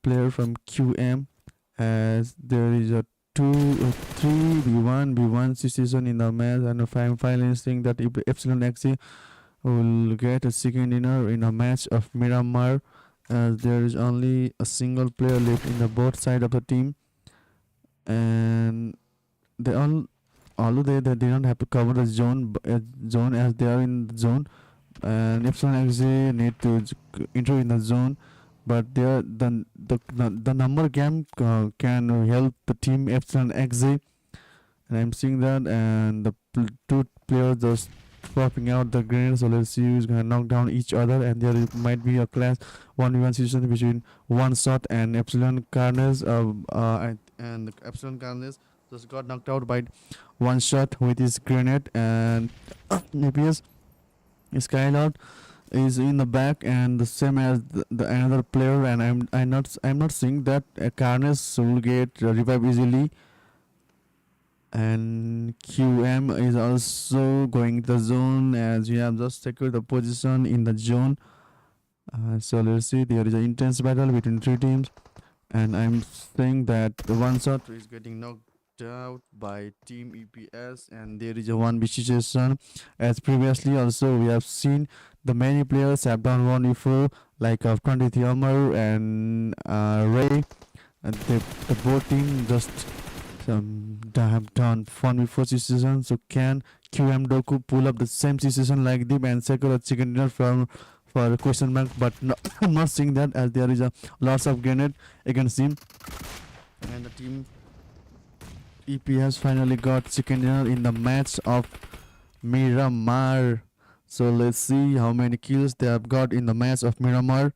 player from QM, as there is a 3v1 situation in the match, and I'm finally saying that Epsilon XC will get a second dinner in a match of Miramar, as there is only a single player left in the both side of the team, and they all although they did not have to cover the zone as they are in the zone, and Epsilon XZ need to enter in the zone, but there the number game can help the team Epsilon XZ, and I'm seeing that, and the two players just swapping out the grenades. So let's see who's gonna knock down each other, and there might be a clash 1v1 situation between One Shot and Epsilon Carnage. And Epsilon Carnage just got knocked out by One Shot with his grenade, and APS Skylord is in the back, and the same as the another player, and I'm not seeing that Carnage will get revived easily, and QM is also going to the zone, as we have just secured the position in the zone. So let's see, there is an intense battle between three teams, and I'm saying that the One Shot is getting knocked out by team EPS, and there is a 1v situation, as previously also we have seen the many players have done one before, like 20 Theomer and Ray, and the both team just have done fun before season. So can QM Doku pull up the same season like them and secure a chicken dinner from for a question mark? But no, I'm not seeing that, as there is a lots of grenade against him, and the team EP has finally got chicken dinner in the match of Miramar. So let's see how many kills they have got in the match of Miramar.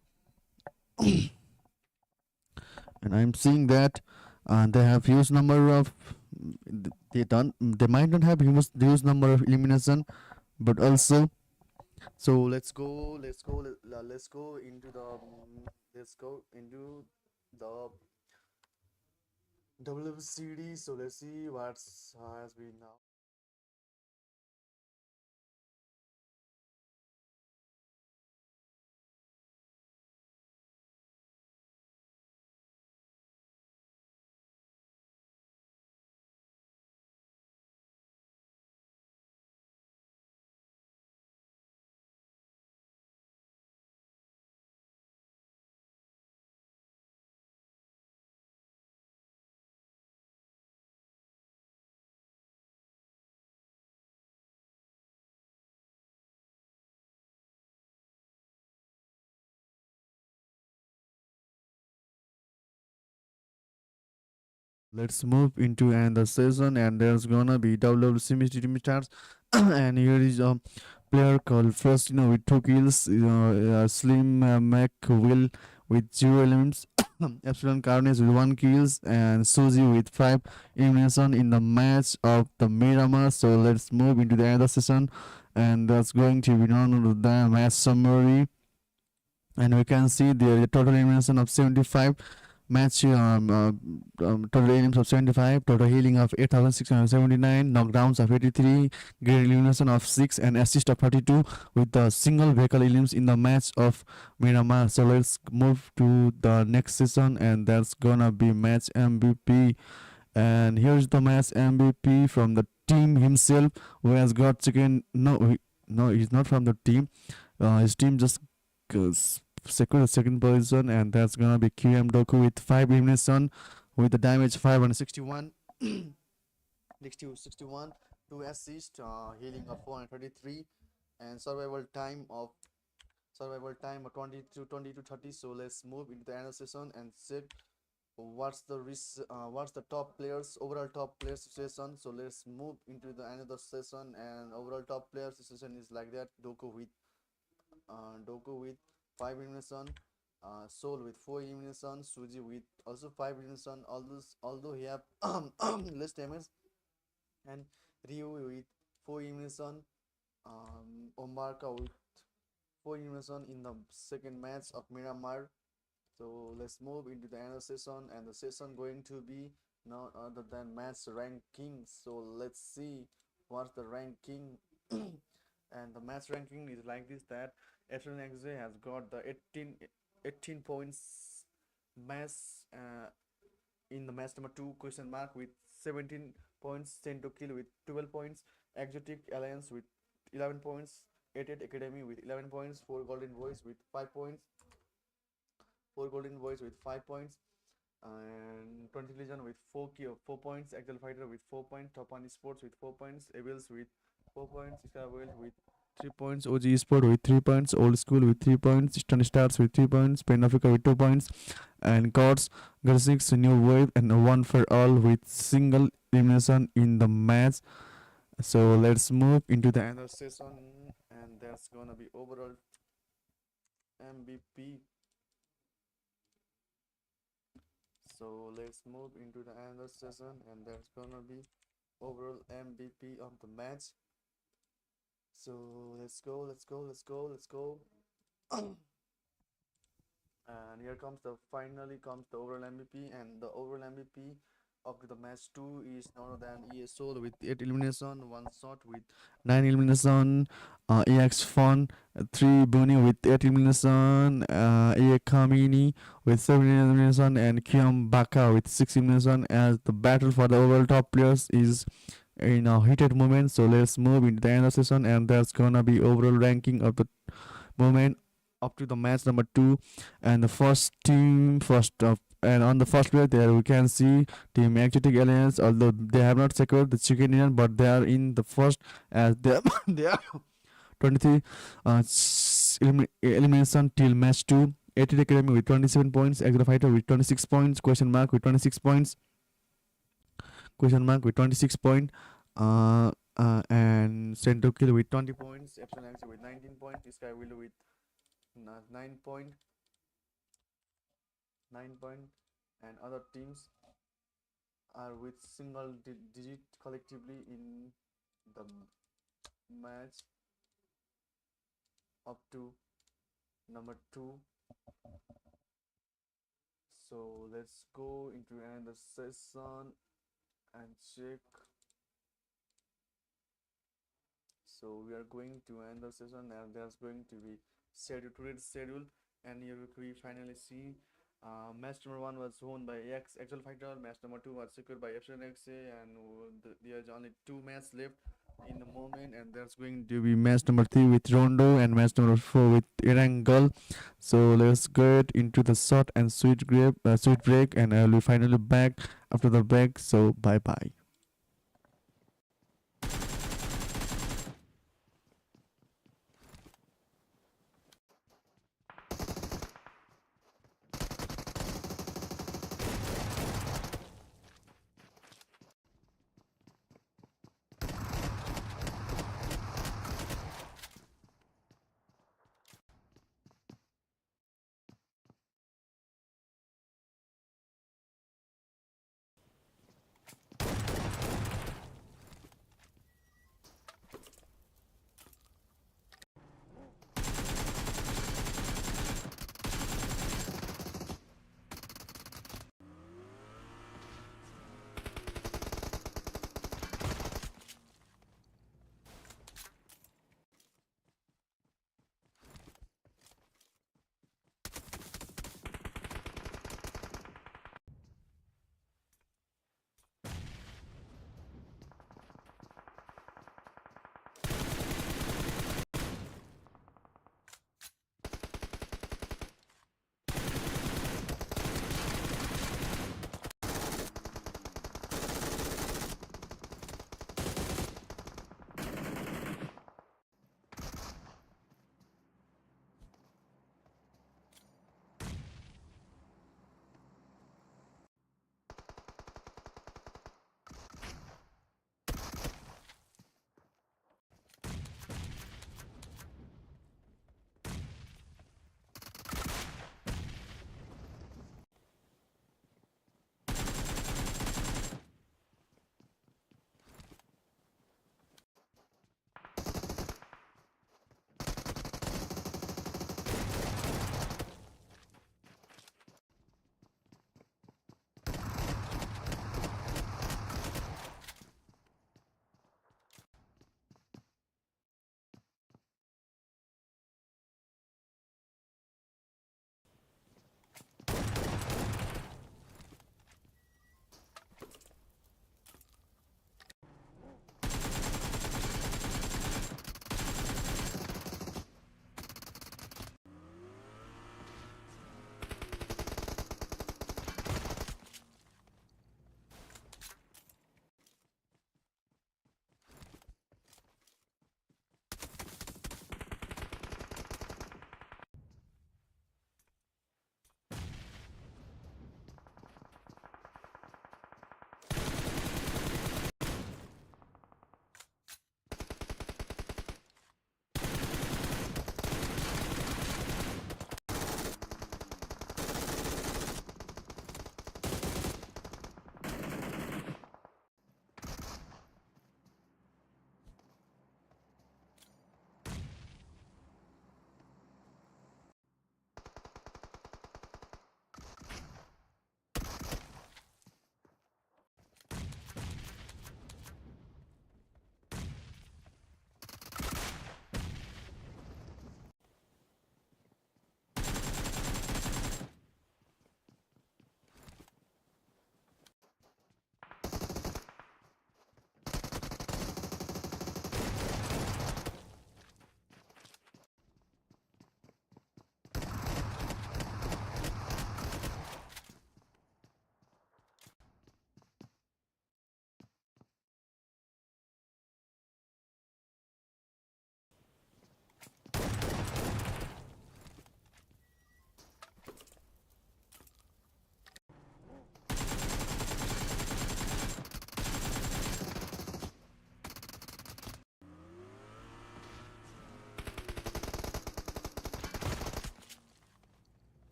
And I'm seeing that they have huge number of they might not have huge number of elimination, but also, so let's go into the WCD. So let's see what's has been now. Let's move into another season, and there's gonna be WWC team starts. And here is a player called first, with two kills, Slim Mac Will with zero elements, Epsilon Carnage with one kills, and Suzy with five elimination in the match of the Miramar. So let's move into the other session, and that's going to be known as the match summary. And we can see the total elimination of 75, match total innings of 75, total healing of 8,679, knockdowns of 83, great elimination of 6, and assist of 32, with the single vehicle innings in the match of Miramar. So let's move to the next session, and that's gonna be match MVP. And here's the match MVP from the team himself, who has got chicken. No, he's not from the team. His team just secure the second position, and that's gonna be QM Doku with 5 elimination, with the damage 561, 61, 2 assist, healing of 433, and survival time of 20 to 30. So let's move into the end session and check what's the top players overall top players situation. So let's move into the another session, and overall top players situation is like that. Doku with 5 elimination, Soul with 4 elimination, Suji with also 5 elimination, although he have less damage, and Ryu with 4 elimination, Ombarka with 4 elimination in the second match of Miramar. So let's move into the another session, and the session going to be none other than match ranking. So let's see what's the ranking. And the match ranking is like this: that FNXJ has got the 18 points match in the match number 2 question mark with 17 points, Sento Kill with 12 points, Exotic Alliance with 11 points, 88 Academy with 11 points, 4 Golden Voice with 5 points, 4 Golden Voice with 5 points, and 20 Legion with 4 points, Excel Fighter with 4 points, Topan Sports with 4 points, Evils with 4 points, Skywell with 3 points, OG Sport with 3 points, Old School with 3 points, Eastern Stars with 3 points, Pen Africa with 2 points, and Gods, Gersix, New Wave, and One for All with single elimination in the match. So let's move into the another session, and that's gonna be overall MVP. So let's move into the another session, and that's gonna be overall MVP of the match. So let's go. And here comes the finally comes the overall MVP, and the overall MVP of the match 2 is none other than ESO with 8 elimination, 1 shot with 9 elimination, EX Fun 3 Bunny with 8 elimination, EA Kamini with 7 elimination, and Kiam Baka with 6 elimination. As the battle for the overall top players is in a heated moment, so let's move into the end of the session, and that's gonna be overall ranking of the moment up to the match number 2. And the first team first and on the first player there we can see Team Exotic Alliance, although they have not secured the chicken dinner, but they are in the first as they are, they are 23 elimination till match 2. 80 Academy with 27 points, Extra Fighter with 26 points, question mark with 26 points, question mark with 26 point, and Cento Kill with 20 points, Epsilon Axis with 19 points, Sky Willow with 9 point, 9 point, and other teams are with single digit collectively in the match up to number 2. So let's go into another session and check. So we are going to end the session, and there's going to be today's schedule, and here we finally see match number 1 was won by Actual Fighter, match number 2 was secured by FNXA, and there's only 2 matches left in the moment, and there's going to be match number 3 with Rondo and match number 4 with Irangal. So let's get into the short and sweet break, and I'll be finally back after the break. So bye bye.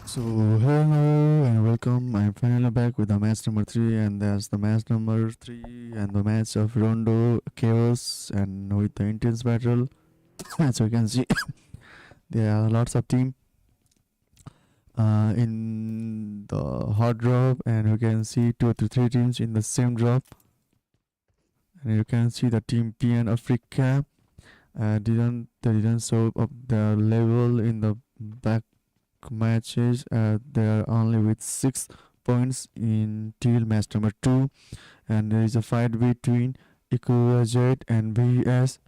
So hello and welcome. I'm finally back with the match number 3, and that's the match number 3 and the match of Rondo Chaos and with the intense battle. As you can see, there are lots of team in the hot drop, and you can see 2 to 3 teams in the same drop. And you can see the team PN Africa didn't show up their level in the back matches. They are only with 6 points in till match number 2, and there is a fight between Ikuajet and BS.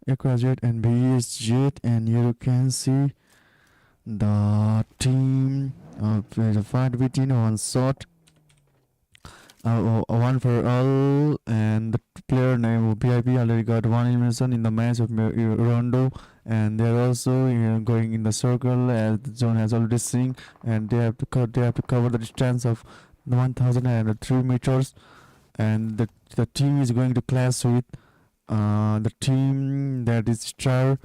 Ikuajet and BS Jet, and you can see the team. There's a fight between one shot, one for all, and the player named BIP already got one elimination in the match of Rondo, and they're also going in the circle as the zone has already seen, and they have to cover the distance of 1,003 meters, and the team is going to clash with the team that is Star,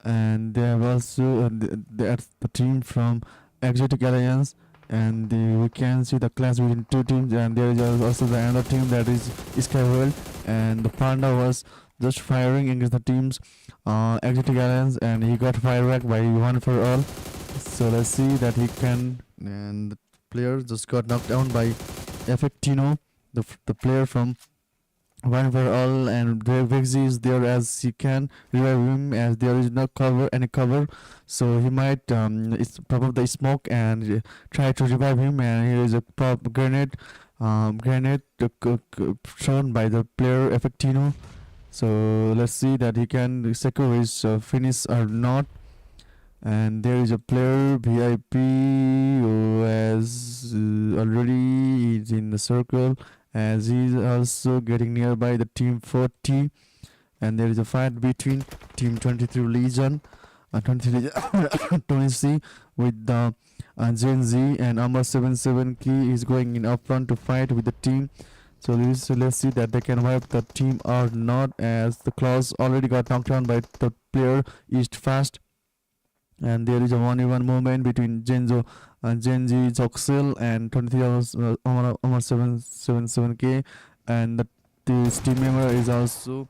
and they have also that's the team from Exotic Alliance, and we can see the clash between 2 teams, and there is also the another team that is Skywell, and the Panda was just firing against the teams Exotic Alliance, and he got fired back by one for all. So let's see that he can, and the player just got knocked down by Effectino, the player from one for all, and Vexy is there as he can revive him as there is no any cover, so he might it's probably the smoke and try to revive him, and here is a pop grenade thrown by the player Effectino. So let's see that he can secure his finish or not. And there is a player VIP who has already is in the circle, as he is also getting nearby the team 40, and there is a fight between team 23 Legion 20 with the Gen Z, and Amar 77 Key is going in up front to fight with the team. So let's see that they can wipe the team or not, as the claws already got knocked down by the player East Fast, and there is a 1v1 movement between Genzo and Genji Zoxel and 23 Omar 777K, and this team member is also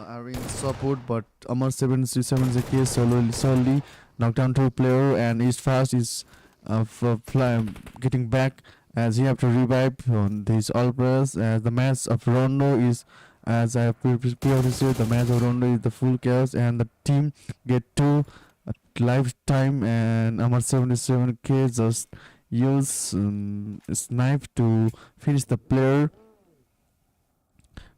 arranging support, but Omar 777K solely knocked down 2 player, and East Fast is getting back as he have to revive on these all players, as the match of Rondo is, as I have previously said, the match of Rondo is the full chaos, and the team get 2 lifetime, and Amar 77K just use knife to finish the player,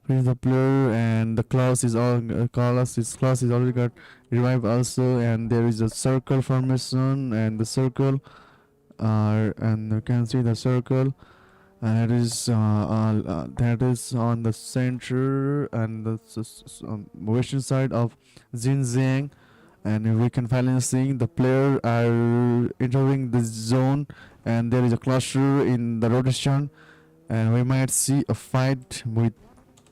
and the class is already got revived also, and there is a circle formation, and the circle and you can see the circle, and that is on the center and the western side of Xinjiang, and we can finally see the player are entering the zone, and there is a cluster in the rotation, and we might see a fight with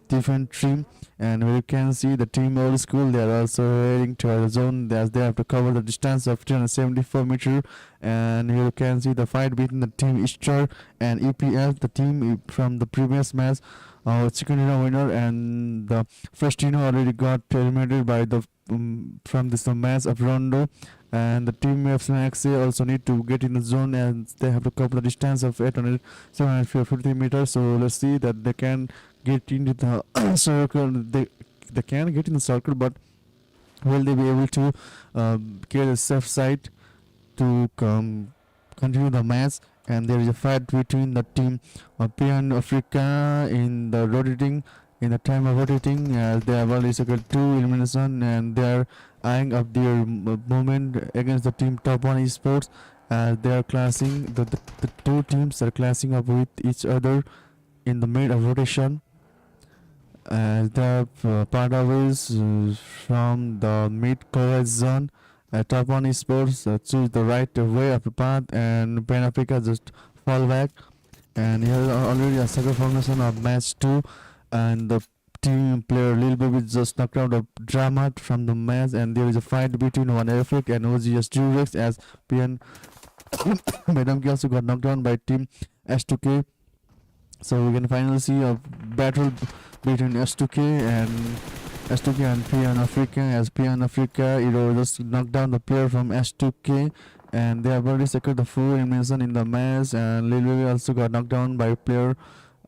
different team, and we can see the team old school, they are also heading to the zone as they have to cover the distance of 374 meters, and you can see the fight between the team Easter and EPF, the team from the previous match, second winner, and the first already got eliminated by the from this match of Rondo, and the team of XA also need to get in the zone, and they have to cover the distance of 750 meters. So let's see that they can get into the circle. They can get in the circle, but will they be able to get a safe side to continue the match? And there is a fight between the team of PN Africa in the rotating. In the time of rotating, they have already secured 2 elimination, and they are eyeing up their movement against the team Top 1 Esports. They are clashing. The 2 teams are clashing up with each other in the mid of rotation. The Pandavis from the mid coverage zone. Top 1 Esports choose the right way of the path, and Pan Africa just fall back. And here already a second formation of match 2, and the team player Lil Baby just knocked out a drama from the match, and there is a fight between One Afric and OGS Durex as PN Madam K also got knocked down by team S2K. So we can finally see a battle between S2K and PN Africa, as PN Africa just knocked down the player from S2K, and they have already secured the full elimination in the match, and Lil Baby also got knocked down by player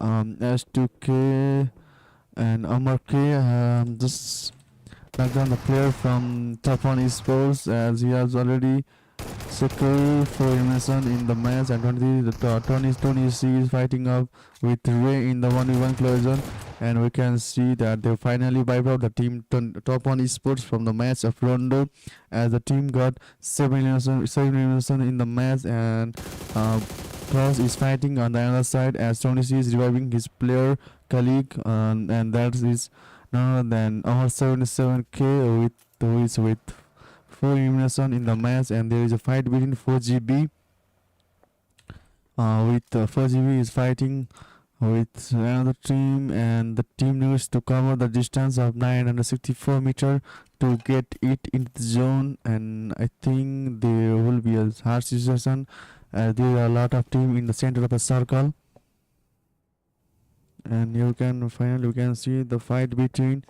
S2K, and Amar K just knocked down the player from Top 1 Esports, as he has already secured for elimination in the match. And Tony C is fighting up with Ray in the 1v1 collision, and we can see that they finally wiped out the team Top 1 Esports from the match of Rondo, as the team got 7 elimination in the match. And Cross is fighting on the other side, as Tony C is reviving his player colleague, and that is none other than our 77k with 4 elimination in the match. And there is a fight between 4GB with 4GB is fighting with another team, and the team needs to cover the distance of 964 meter to get it into the zone. And I think there will be a hard situation, there are a lot of team in the center of the circle. And you can see the fight between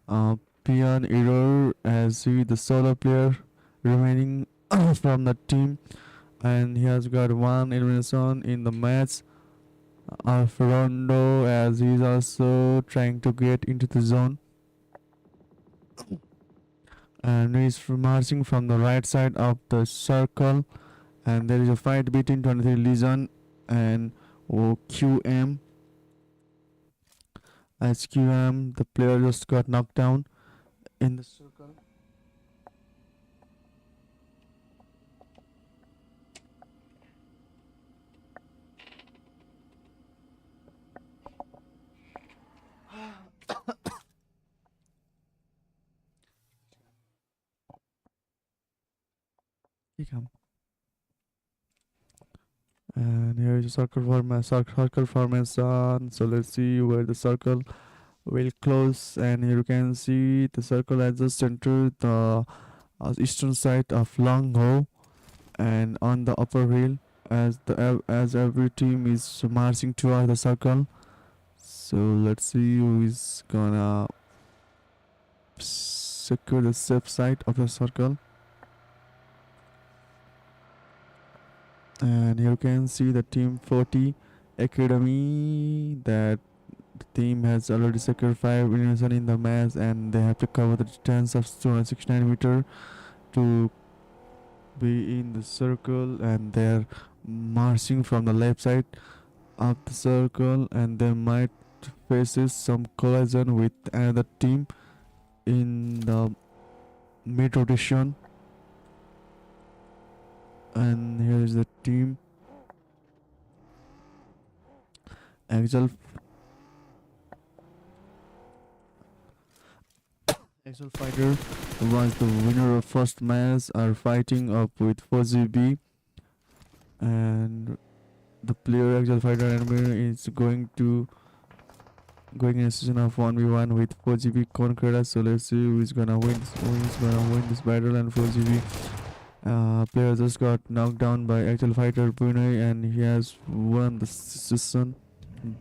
Pian Error, as he the solo player remaining from the team, and he has got 1 elimination in the match of Rondo, as he is also trying to get into the zone, and he is marching from the right side of the circle. And there is a fight between 23 Legion and QM, as QM the player just got knocked down in the circle. He come. And here is a circle formation. So let's see where the circle will close. And here you can see the circle has just entered the eastern side of Long Ho, and on the upper hill, as every team is marching toward the circle. So let's see who is gonna secure the safe side of the circle. And here you can see the team 40 Academy, that the team has already secured 5 elimination in the match, and they have to cover the distance of 269 meter to be in the circle. And they're marching from the left side of the circle, and they might faces some collision with another team in the mid rotation. And here is the team Axel Fighter was the winner of first match, are fighting up with 4GB, and the player Axel Fighter is going in a season of 1v1 with 4GB Concreta. So let's see who is gonna win this battle. And 4GB player just got knocked down by Actual Fighter Brunei, and he has won the season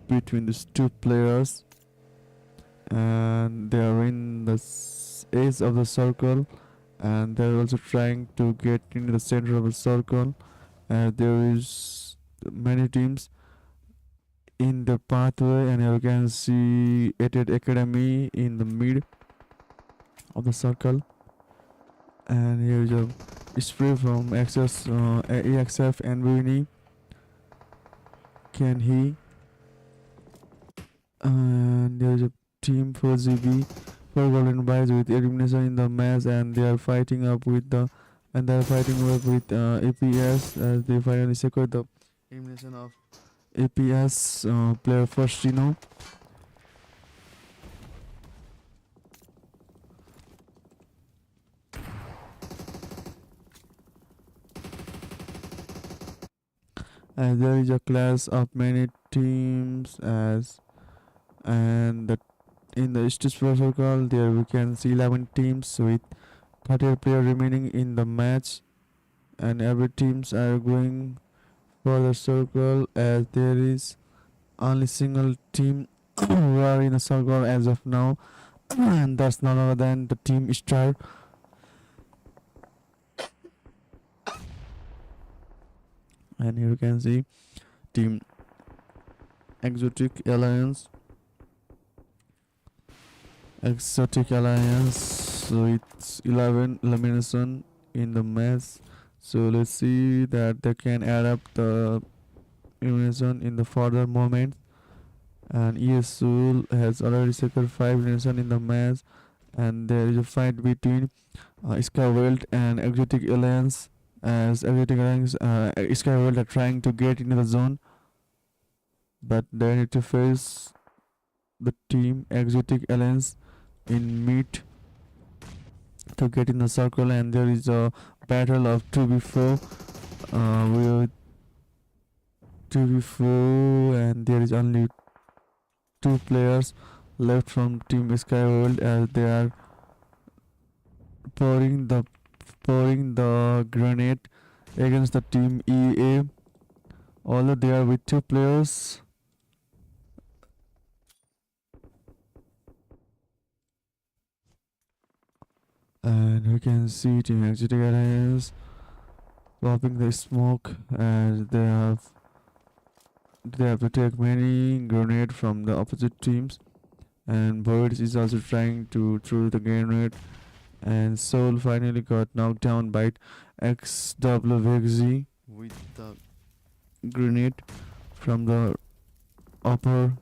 between these two players. And they are in the edge of the circle, and they're also trying to get into the center of the circle. There is many teams in the pathway, and you can see Ated Academy in the mid of the circle. And here is a spray from EXF and Winnie. Can he? And there is a team 4GB for golden buys with elimination in the match, and they are fighting up with APS, as they finally secured the elimination of APS player Faustino. As there is a clash of many teams, and the In the stage circle, there we can see 11 teams with 30 players remaining in the match, and every teams are going for the circle as there is only single team who are in a circle as of now, and that's none other than the team Star. And here you can see team Exotic Alliance. Exotic Alliance with 11 elimination in the match. So let's see that they can add up the elimination in the further moments. And ESUL has already secured 5 elimination in the match. And there is a fight between Skyworld and Exotic Alliance. As Exotic Alliance, Skyworld are trying to get into the zone, but they need to face the team Exotic Alliance in mid to get in the circle, and there is a battle of 2v4 with 2v4, and there is only 2 players left from team Skyworld as they are pouring the grenade against the team EA. Although they are with 2 players, and we can see team Exotic Alliance popping the smoke as they have to take many grenade from the opposite teams, and Birds is also trying to throw the grenade, and Soul finally got knocked down by XWVXZ with the grenade from the upper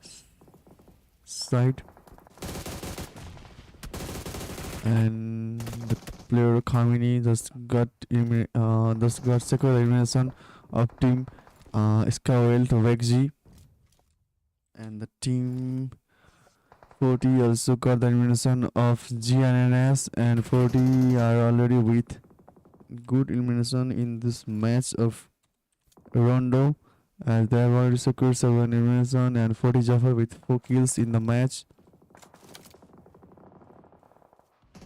side, and the player Kamini just got secured elimination of team Skywell to Vexy, and the team 40 also got the elimination of GNNS, and 40 are already with good elimination in this match of Rondo, as they have already secured 7 elimination, and 40 Jaffer with 4 kills in the match.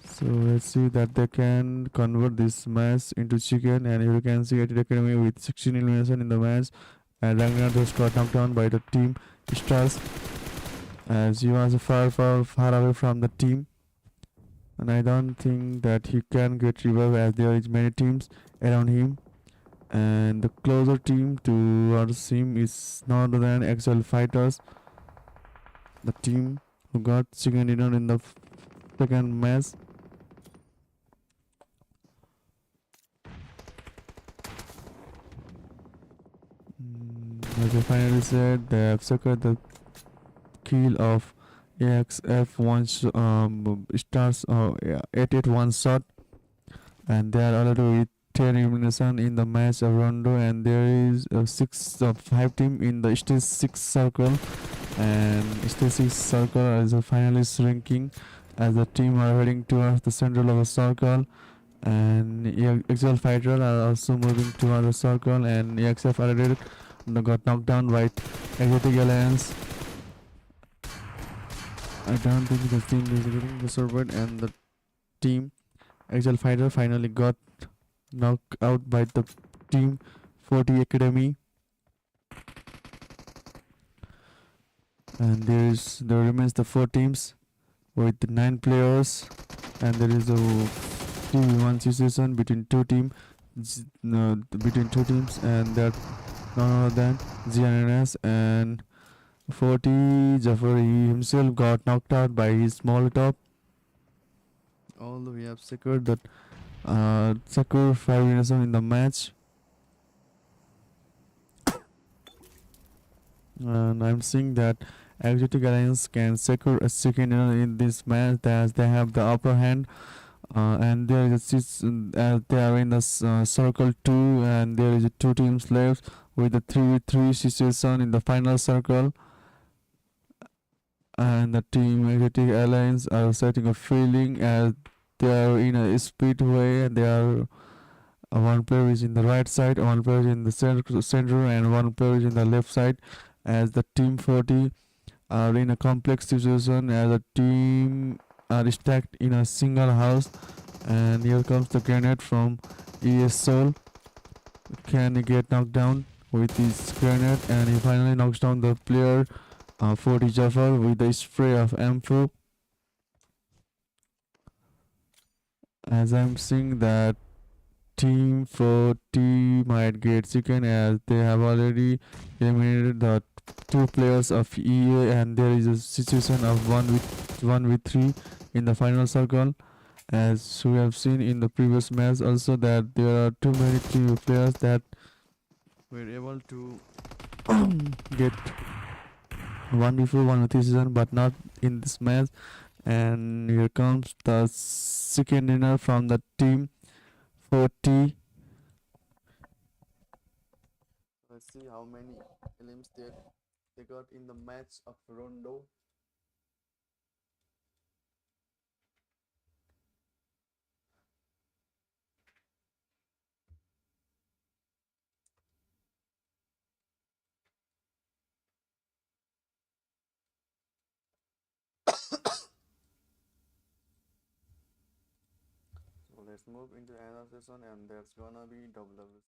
So let's see that they can convert this match into chicken, and you can see United Academy with 16 elimination in the match, and Ragnar just got knocked down by the team Stars, as he was far away from the team, and I don't think that he can get revived as there is many teams around him. And the closer team to our team is none other than XL Fighters, the team who got chicken dinner in the second match. As I finally said, they have secured the kill of AXF stars 881 shot, and they are already with 10 elimination in the match of Rondo, and there is 5 team in the stage 6 circle, and stage 6 circle is finally shrinking as the team are heading towards the central of the circle, and XL Fighter are also moving towards the circle, and EXF already got knocked down by Exotic Alliance. I don't think the team is getting the server, and the team XL Fighter finally got knocked out by the team 40 Academy. And there remains the 4 teams with 9 players, and there is a 2v1 situation between 2 teams, and they're none other than GNS and 40 Jaffer. He himself got knocked out by his Molotov. Although we have secured 5 elimination in the match, and I'm seeing that Exotic Alliance can secure a second in this match as they have the upper hand. And there is they are in the circle 2, and there is 2 teams left with the 3v3 situation in the final circle, and the team Exotic Alliance are setting a feeling as they are in a speedway, and they are one player is in the right side, one player is in the center, and one player is in the left side, as the team 40 are in a complex situation as a team are stacked in a single house. And here comes the grenade from ES Soul. Can he get knocked down with his grenade? And he finally knocks down the player 40 Jafar with a spray of M4. As I'm seeing that Team 40 might get second as they have already eliminated the two players of EA, and there is a situation of 1v3 in the final circle. As we have seen in the previous match also that there are too many team players that were able to get 1v4 1v3 season, but not in this match. And here comes the second winner from the team 40. Let's see how many elims they got in the match of Rondo. So let's move into another session, and there's gonna be WWE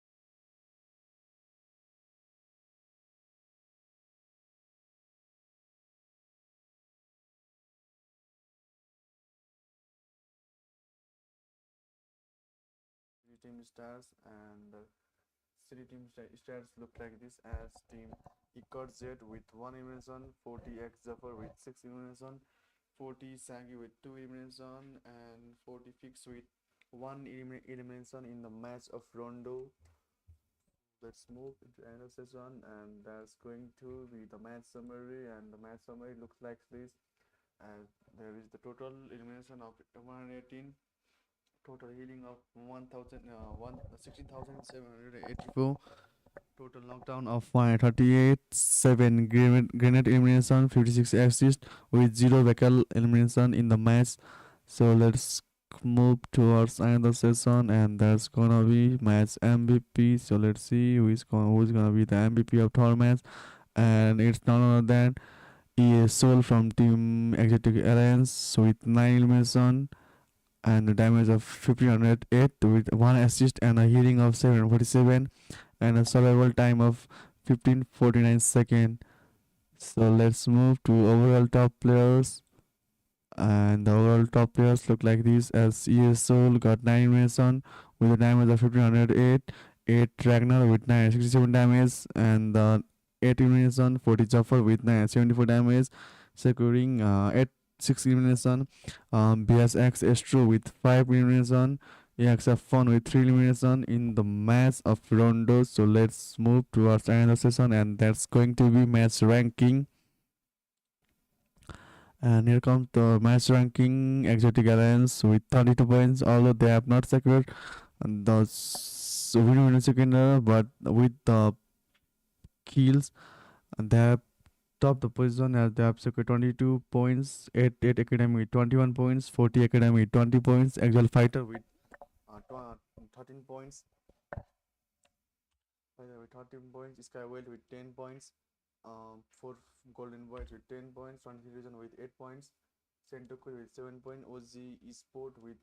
team stars, and city team stars look like this as team Icar Z with 1 elimination, 40X Zafar with 6 elimination, 40 Sagi with 2 elimination, and 40 Fix with 1 elimination in the match of Rondo. Let's move into another session, and that's going to be the match summary. And the match summary looks like this. And there is the total elimination of 118, total healing of 16,784, total knockdown of 138, 7 grenade elimination, 56 assists with 0 vehicle elimination in the match. So let's move towards another session, and that's gonna be match MVP. So let's see who's gonna be the MVP of third match, and it's none other than EA Soul from Team Exotic Alliance with 9 elimination and a damage of 1508 with 1 assist and a healing of 747 and a survival time of 1549 seconds. So let's move to overall top players. And the overall top players look like this as ES Soul got 9 elimination with a damage of 1508, 8 Ragnar with 967 damage, and the 8 elimination 40 Jaffer with 974 damage, securing 8 6 elimination. BSX Astro with 5 elimination. EXF Fun with 3 elimination in the match of Rondo. So let's move towards another session, and that's going to be match ranking. And here comes the match ranking. Exotic Alliance with 32 points, although they have not secured the winner second, but with the kills, and they have topped the position as they have secured 22 points, 8 Academy with 21 points, 40 Academy with 20 points, Actual Fighter with 13 points, Fighter with 13 points, Skywell with 10 points, 4 Golden Boys with 10 points, Confusion with 8 points, Sentoku with 7 points, OZ Esport with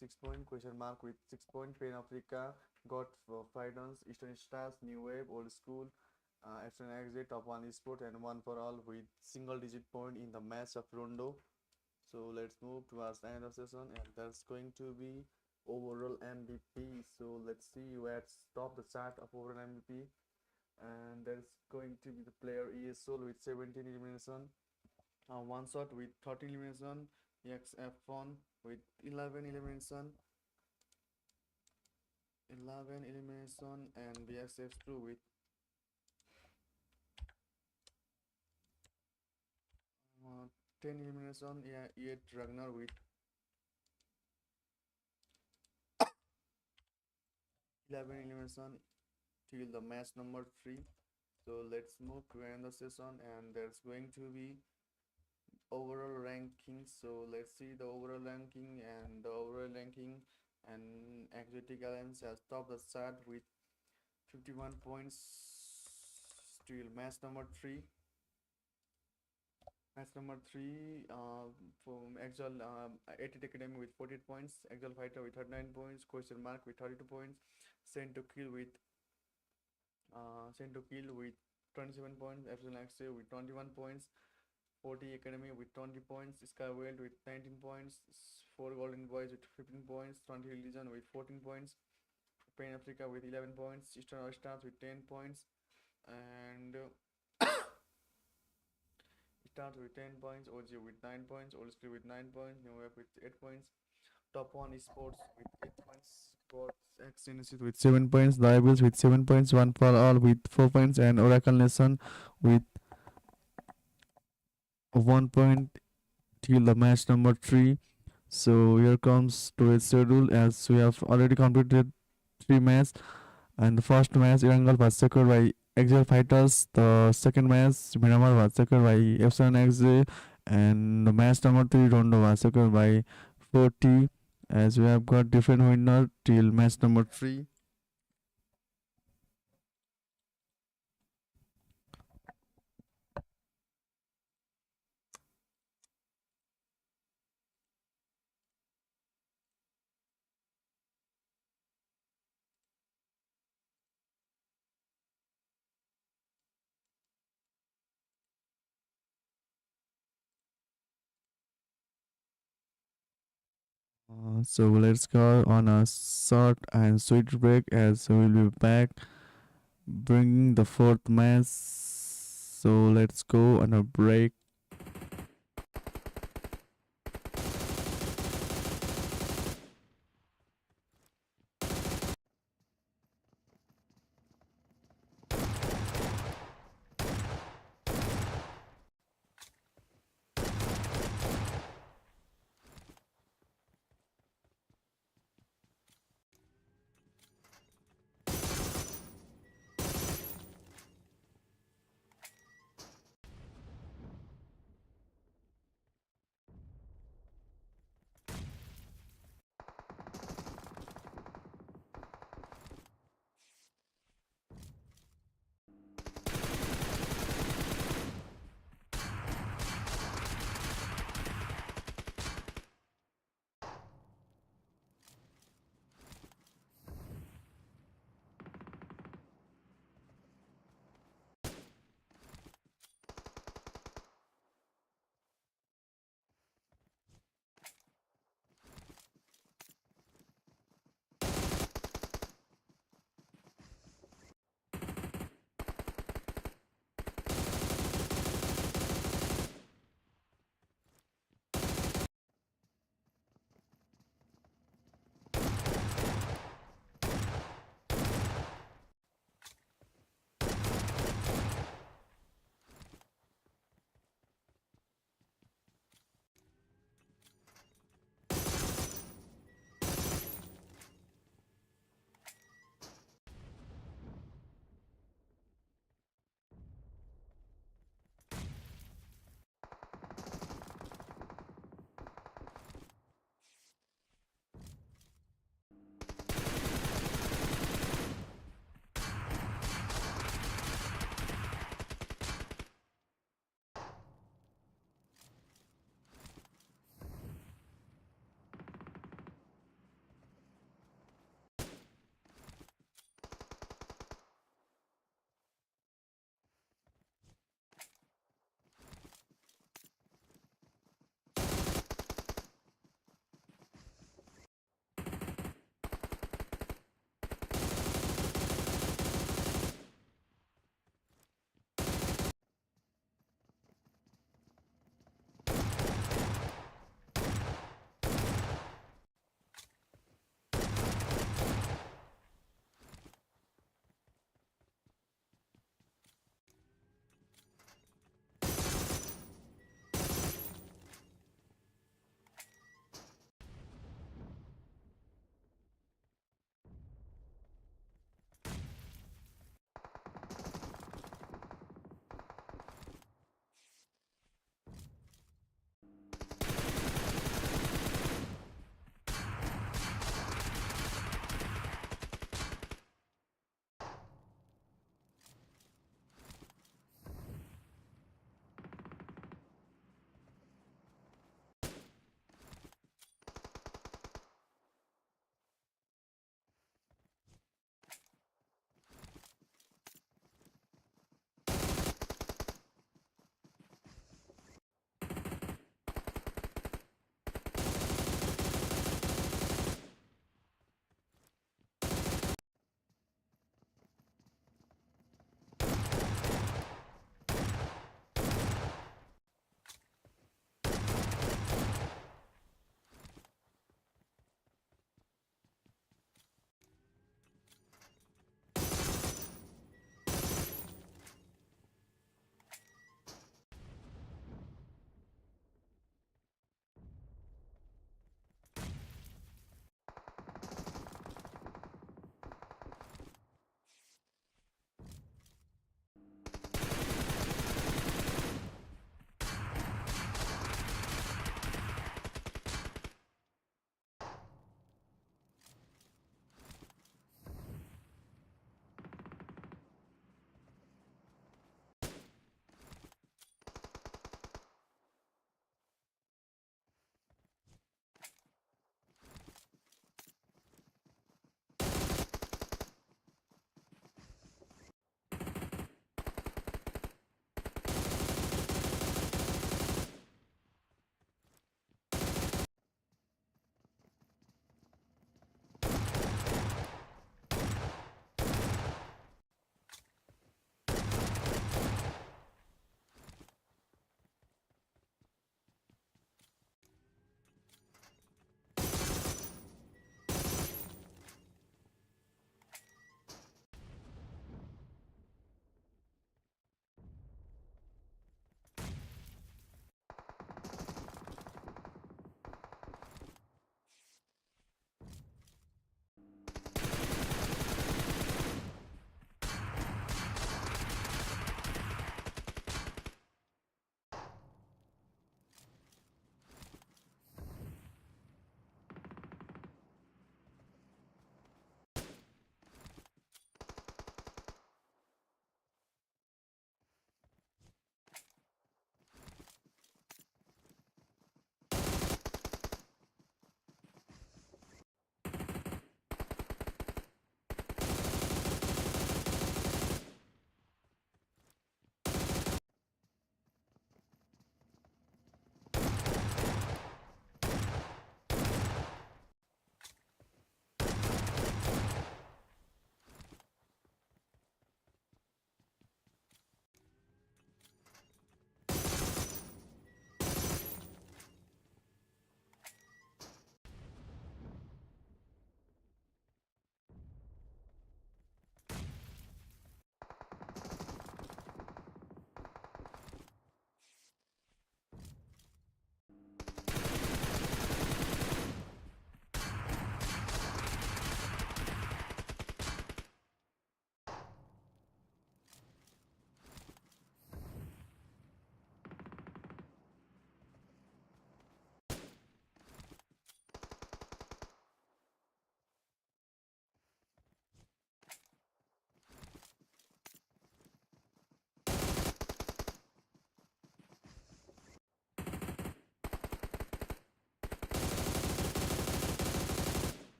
6 points, Question Mark with 6 points, Pain Africa got 5 runs, Eastern Stars, New Wave, Old School, Eastern Exit, Top 1 Esport, and One for All with single digit point in the match of Rondo. So let's move towards the end of session, and that's going to be overall MVP. So let's see where top the chart of overall MVP, and there's going to be the player ESOL with 17 elimination, one shot with 13 elimination, XF1 with 11 elimination, 11 elimination, and BSF2 with 10 elimination. Yeah, yet Ragnar with 11 elimination till the match number 3. So let's move to another session, and there's going to be overall ranking. So let's see the overall ranking, and the overall ranking, and Exotic Alliance has topped the chart with 51 points till match number 3. Match number 3 from Exile 88 Academy with 48 points, Exile Fighter with 39 points, Question Mark with 32 points, Sent to Kill with Sent to Kill with 27 points, Epsilon Axie with 21 points, 40 Academy with 20 points, Skyweld with 19 points, 4 Golden Boys with 15 points, 20 Religion with 14 points, Pain Africa with 11 points, Eastern All Stars with 10 points, and Stars with 10 points, OG with 9 points, Old School with 9 points, New York with 8 points, Top 1 Esports with 8 points, Sports X Genesis with 7 points, The Rebels with 7 points, One for All with 4 points, and Oracle Nation with 1 point till the match number 3. So here comes today's schedule as we have already completed 3 matches. And the first match, Irangal was secured by Exile Fighters. The second match, Miramar was secured by Epsilon XJ. And the match number 3, Rondo was secured by 40. As we have got different winner till match number 3. So let's go on a short and sweet break as we'll be back bringing the fourth match. So let's go on a break.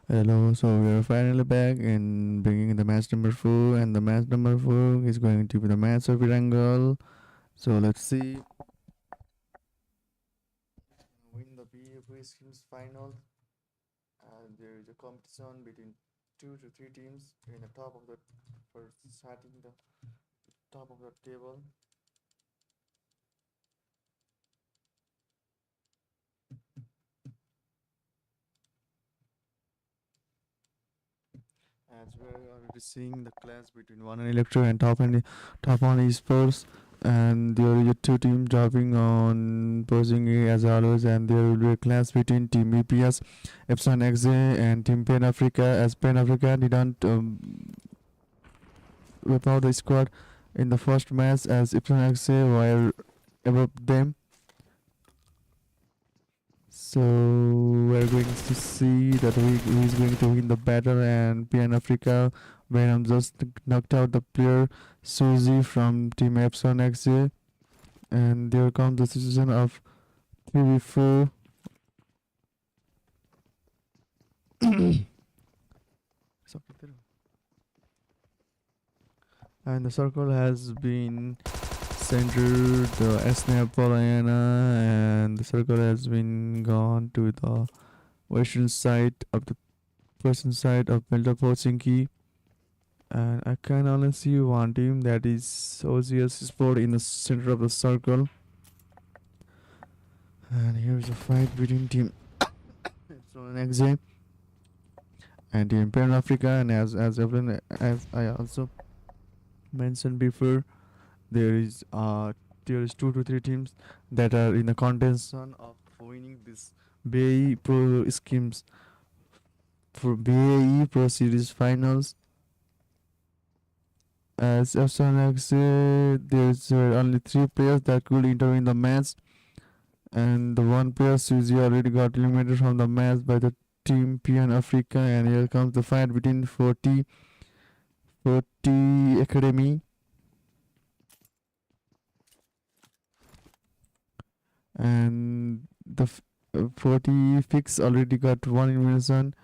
Hello, so we are finally back and bringing the match number 4, and the match number 4 is going to be the match of Irangal. So let's see win the Vae Pro Series Final, and there is a competition between 2 to 3 teams in the top of the for starting the top of the table. As we're already seeing the clash between one and Electro and top one esports, and there is a two team dropping on posing A as always, and there will be a clash between Team EPS, Epson XA, and Team Pan Africa. As Pan Africa didn't whip out the squad in the first match, as Epson XA were above them. So we're going to see that who is going to win the battle, and PN Africa Venom just knocked out the player Suzy from Team Epson XA, and there comes the situation of 3v4. And the circle has been centered the snap Pollyanna, and the circle has been gone to the western side of the western side of Melta Helsinki. And I can only see one team, that is OCS Sport, in the center of the circle. And here's a fight between Team Epsilon XA and Team Pan Africa. And as I also mentioned before, there is 2 to 3 teams that are in the contention of winning this Vae Pro schemes for Vae Pro Series Finals. As FSNX, there's only 3 players that could enter in the match, and the one player Suzy already got eliminated from the match by the team PN Africa. And here comes the fight between 40 Academy and the 40 Fix already got one elimination,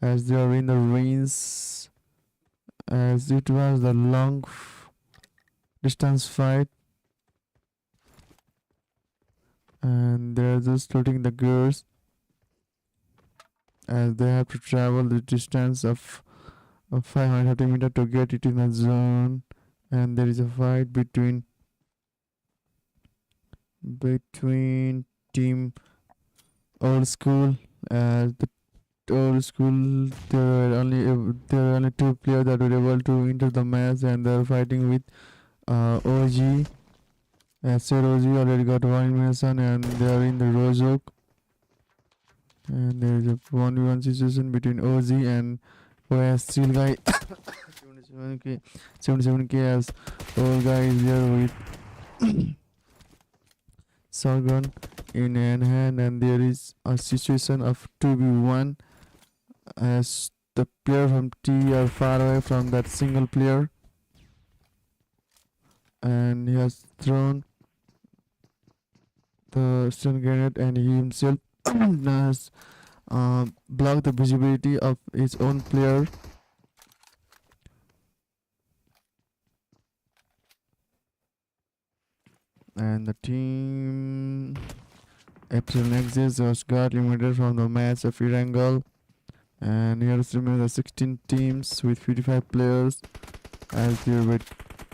as they are in the range, as it was the long distance fight, and they're just looting the gears as they have to travel the distance of 530 meters to get it in the zone. And there is a fight between team old school, as the old school, there are only 2 players that were able to enter the match, and they're fighting with OG. As said, OG already got one elimination, and they are in the Rozok. And there is a 1v1 situation between OG and OS Steel Guy. 77k, as old guy is there with shotgun in hand, and there is a situation of 2v1, as the player from T are far away from that single player, and he has thrown the stun grenade, and he himself has blocked the visibility of his own player. And the team Epsilon Exis just got eliminated from the match of Irangal. And here is the 16 teams with 55 players, as there were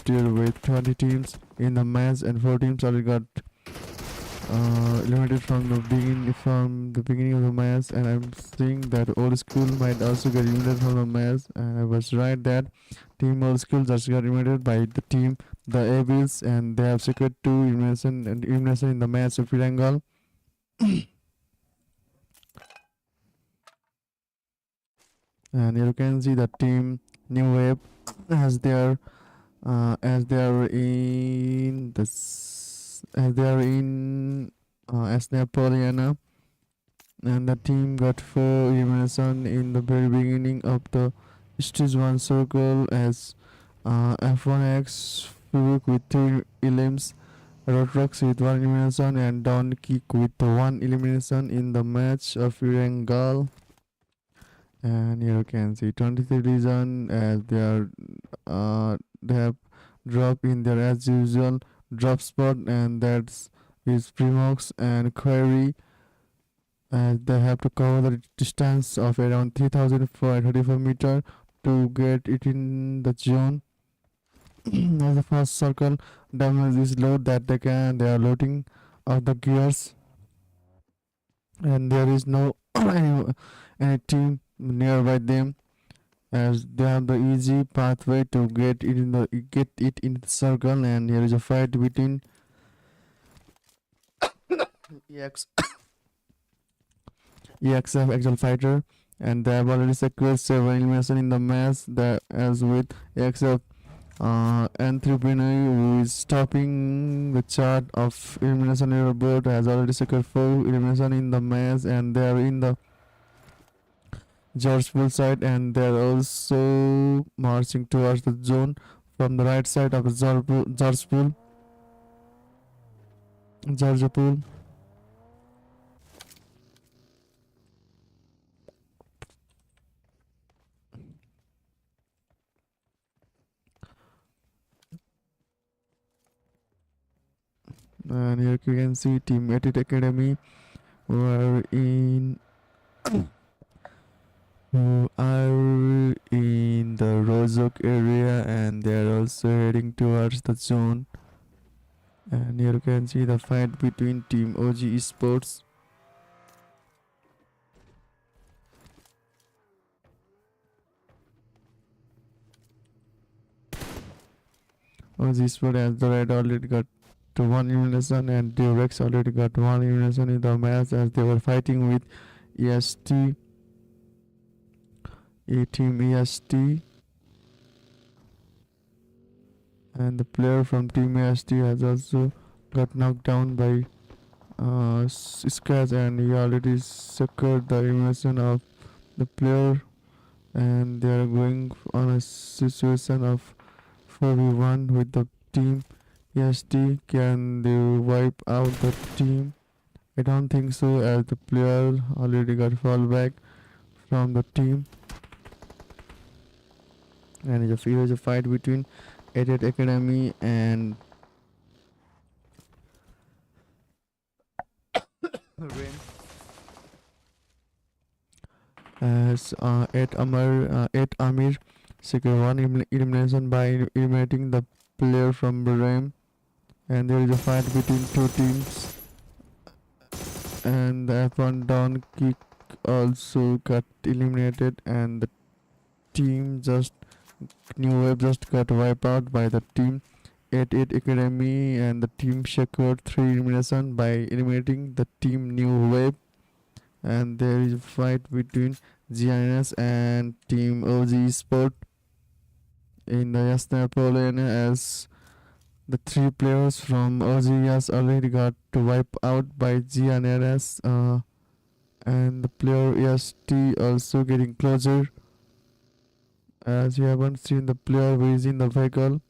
20 teams in the match, and 4 teams already got eliminated from the beginning of the match. And I'm seeing that old school might also get eliminated from the match, and I was right that team old school just got eliminated by the team the Avils, and they have secured 2 elimination in the match of Irangal. And you can see the team New Wave as they are in Napoleona, and the team got 4 elimination in the very beginning of the stage 1 circle, as F1X Furuk with 3 elims, Rotrox with 1 elimination, and Down Kick with 1 elimination in the match of Irangal. And here you can see 23 reason as they have drop in their as usual drop spot, and that's is Primox and Query, as they have to cover the distance of around 3434 meter to get it in the zone. As the first circle damage is low that they are loading of the gears, and there is no any team nearby them, as they have the easy pathway to get it in the circle. And here is a fight between EX EXF Actual Fighter, and they have already secured several elimination in the match. That as with EXF entrepreneur who is topping the chart of elimination leaderboard has already secured 4 elimination in the match, and they are in the George Pool side, and they are also marching towards the zone from the right side of the Georgia Pool. And here you can see Team Edit Academy who are in who are in the Rozok area, and they are also heading towards the zone. And here you can see the fight between Team OG Esports. OG Esports as the red already got to 1 elimination, and Durex already got 1 elimination in the match as they were fighting with EST, Team EST, and the player from Team EST has also got knocked down by Scratch, and he already secured the elimination of the player, and they are going on a situation of 4v1 with the team EST. Can they wipe out the team? I don't think so, as the player already got fallback from the team. And here is a fight between Edit Academy and Rain, as Ed Amir secured 1 elimination by eliminating the player from Rain. And there is a fight between 2 teams, and the F1 down kick also got eliminated, and the team just New Wave just got wiped out by the team 88 Academy, and the team secured 3 elimination by eliminating the team New Wave. And there is a fight between GNS and team OG Sport in the Yasna Poland, as the 3 players from OGS already got wiped out by GNS, and the player EST also getting closer, as you haven't seen the player who is in the vehicle.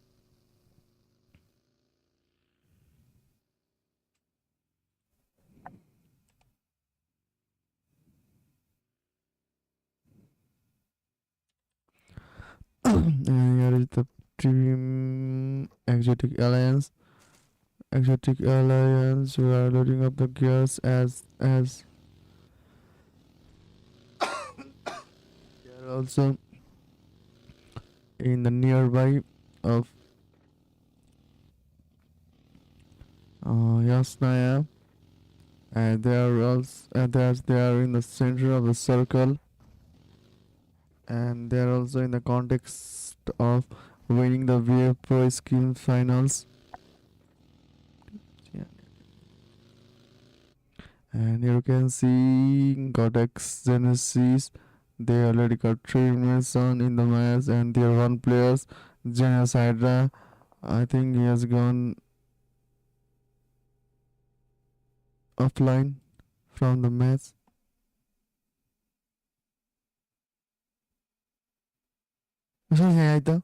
And here is the team Exotic Alliance who are loading up the gears, as they are also in the nearby of Yasnaya, and they are also they are in the center of the circle, and they are also in the context of winning the Vae Pro Series Finals. Yeah. And here you can see Godex Genesis. They already got 3 elimination in the match, and their 1 players, Genesis Hydra. I think he has gone offline from the match. 무슨 생각이다?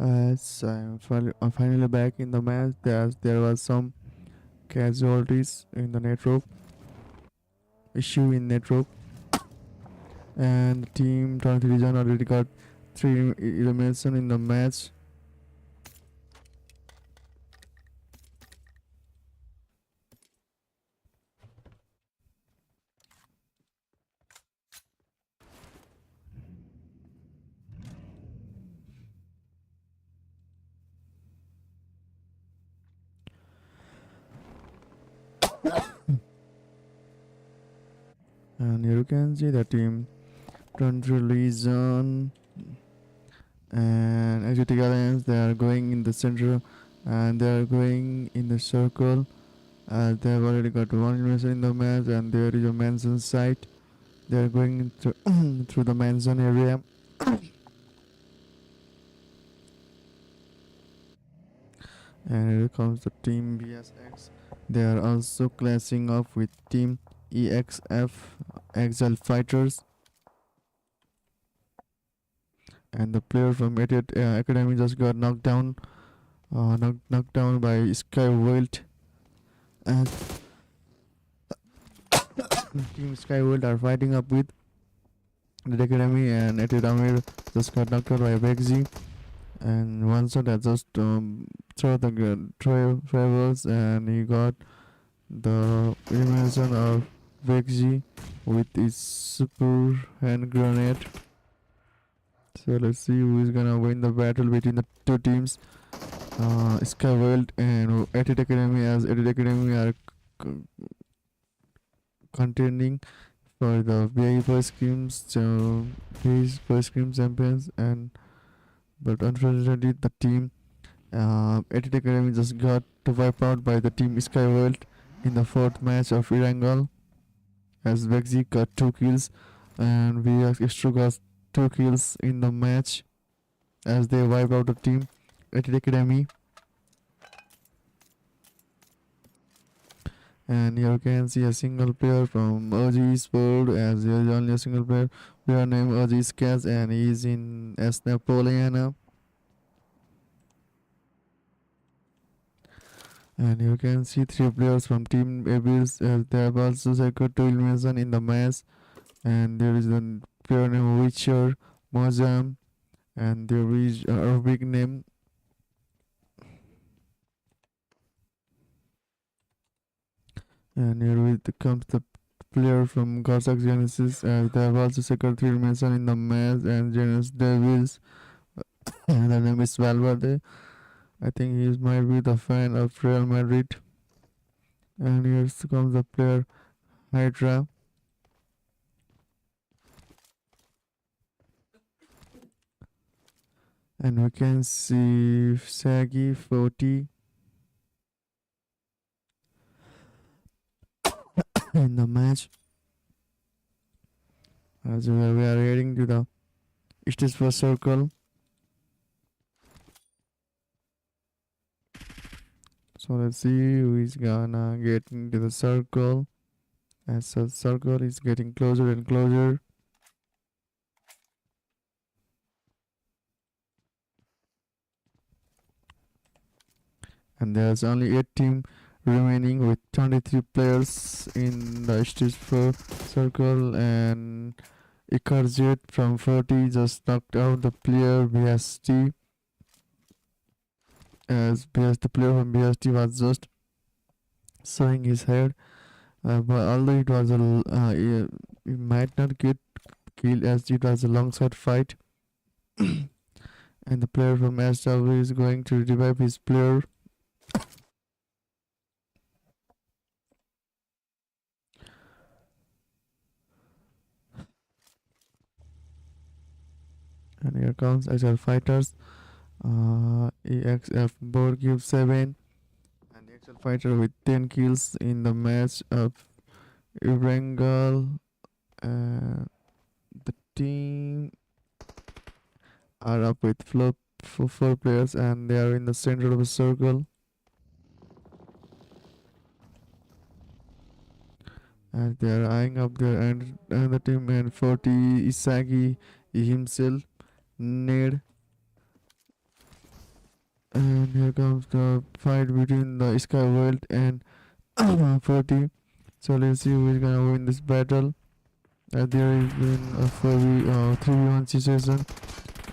As I'm finally back in the match, there was some casualties in the network, issue in network, and team 23 John already got 3 elimination in the match. And here you can see the team 23 Legion and Exotic Alliance. They are going in the center and they are going in the circle. They have already got 1 elimination in the match, and there is a mansion site. They are going through the mansion area. And here comes the team BSX. They are also clashing off with team EXF Exile Fighters, and the player from 88 Academy just got knocked down by Sky World. And team Sky World are fighting up with the Academy, and 88 Amir just got knocked out by Vexy. And one shot that just throw the travels, and he got the elimination of Vexy with his super hand grenade. So let's see who is gonna win the battle between the two teams, Sky World and Edit Academy, as Edit Academy are contending for the VA first schemes, his first scheme champions, and but unfortunately the team Edit Academy just got wiped out by the team Sky World in the fourth match of Irangal, as Vexy got 2 kills and VX Extra got 2 kills in the match as they wiped out the team Edit Academy. And here you can see a single player from OG Sport, as there is only a single player named OG Sketch, and he is in S Napoleona. And you can see 3 players from Team Abyss, as they have also secured 2 elimination in the match. And there is a player named Witcher Mozam, and there is a Arabic name. And here comes the player from Cossack Genesis, as they have also secured 3 elimination in the match. And Genesis Devils, and the name is Valverde. I think he might be the fan of Real Madrid. And here comes the player Hydra. And we can see Sagi 40 in the match, as we are heading to the stage first circle. So let's see who is gonna get into the circle, as the circle is getting closer and closer. And there's only 8 teams remaining with 23 players in the stage 4 circle, and Ikarjet from 40 just knocked out the player BST, as the player from BST was just showing his head, but although it was he might not get killed as it was a long shot fight. And the player from SW is going to revive his player. And here comes SL Fighters. EXF board gives 7. And the actual fighter with 10 kills in the match of Irangal. The team are up with 4 players, and they are in the center of a circle. And they are eyeing up their and the team, and 40 Isagi himself, Ned. And here comes the fight between the Sky World and 40. So let's see who is gonna win this battle. There is been a 3v1 situation,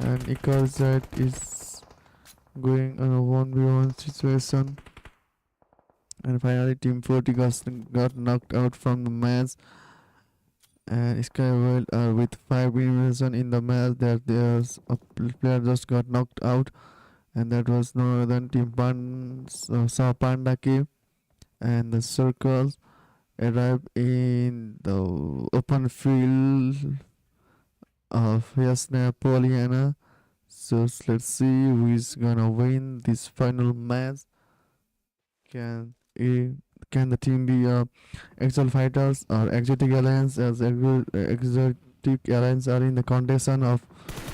and Icarus is going on a 1v1 situation. And finally, Team 40 got knocked out from the match. And Sky World are with 5 elimination in the match. That there's a player just got knocked out, and that was no other than Team Saw Panda Cave. And the circles arrive in the open field of Yasna Poliana. So let's see who is gonna win this final match. Can eh, can the team be actual fighters or exotic alliance? As exotic alliance are in the contention of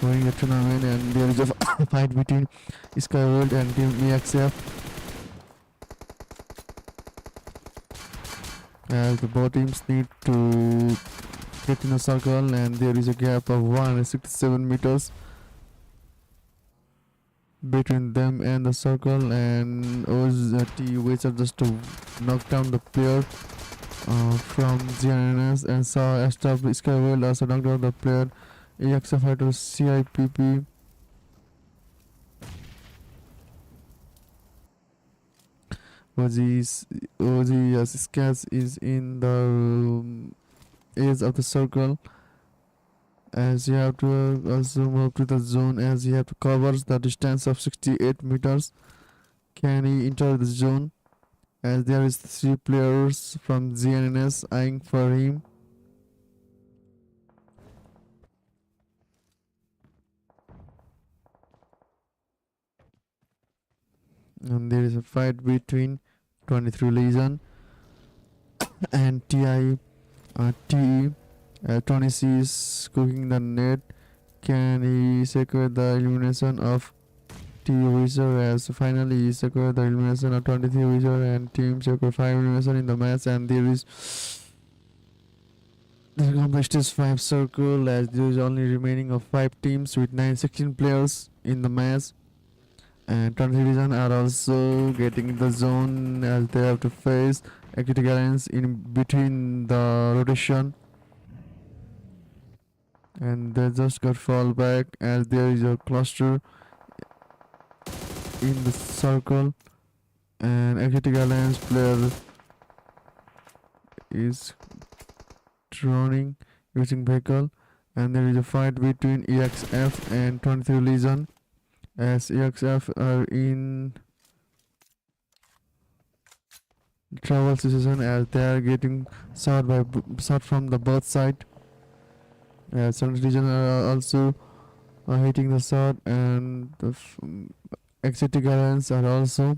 winning the tournament, and there is a fight between Skyworld and Team EXF. As the both teams need to get in a circle, and there is a gap of 167 meters between them and the circle, and OZT waits just to knock down the player from GNS, and saw Astab Skywell also knocked down the player EXF fighter CIPP. OG's sketch is in the edge of the circle, as you have to also move to the zone, as you have to cover the distance of 68 meters. Can he enter the zone? As there is 3 players from GNS eyeing for him. And there is a fight between 23 Legion and TE. 20C is cooking the net. Can he secure the elimination of T Wizard? As finally he secured the elimination of 23 Wizard, and team secured 5 elimination in the match. And there is the completed 5 circle, as there is only remaining of 5 teams with 16 players in the match. And 23 Legion are also getting in the zone, as they have to face Exotic Alliance in between the rotation. And they just got fall back, as there is a cluster in the circle, and Exotic Alliance player is droning using vehicle, and there is a fight between EXF and 23 Legion, as EXF are in trouble situation, as they are getting shot from the both side. As 23 Legion are also hitting the shot, and the Exotic Alliance are also.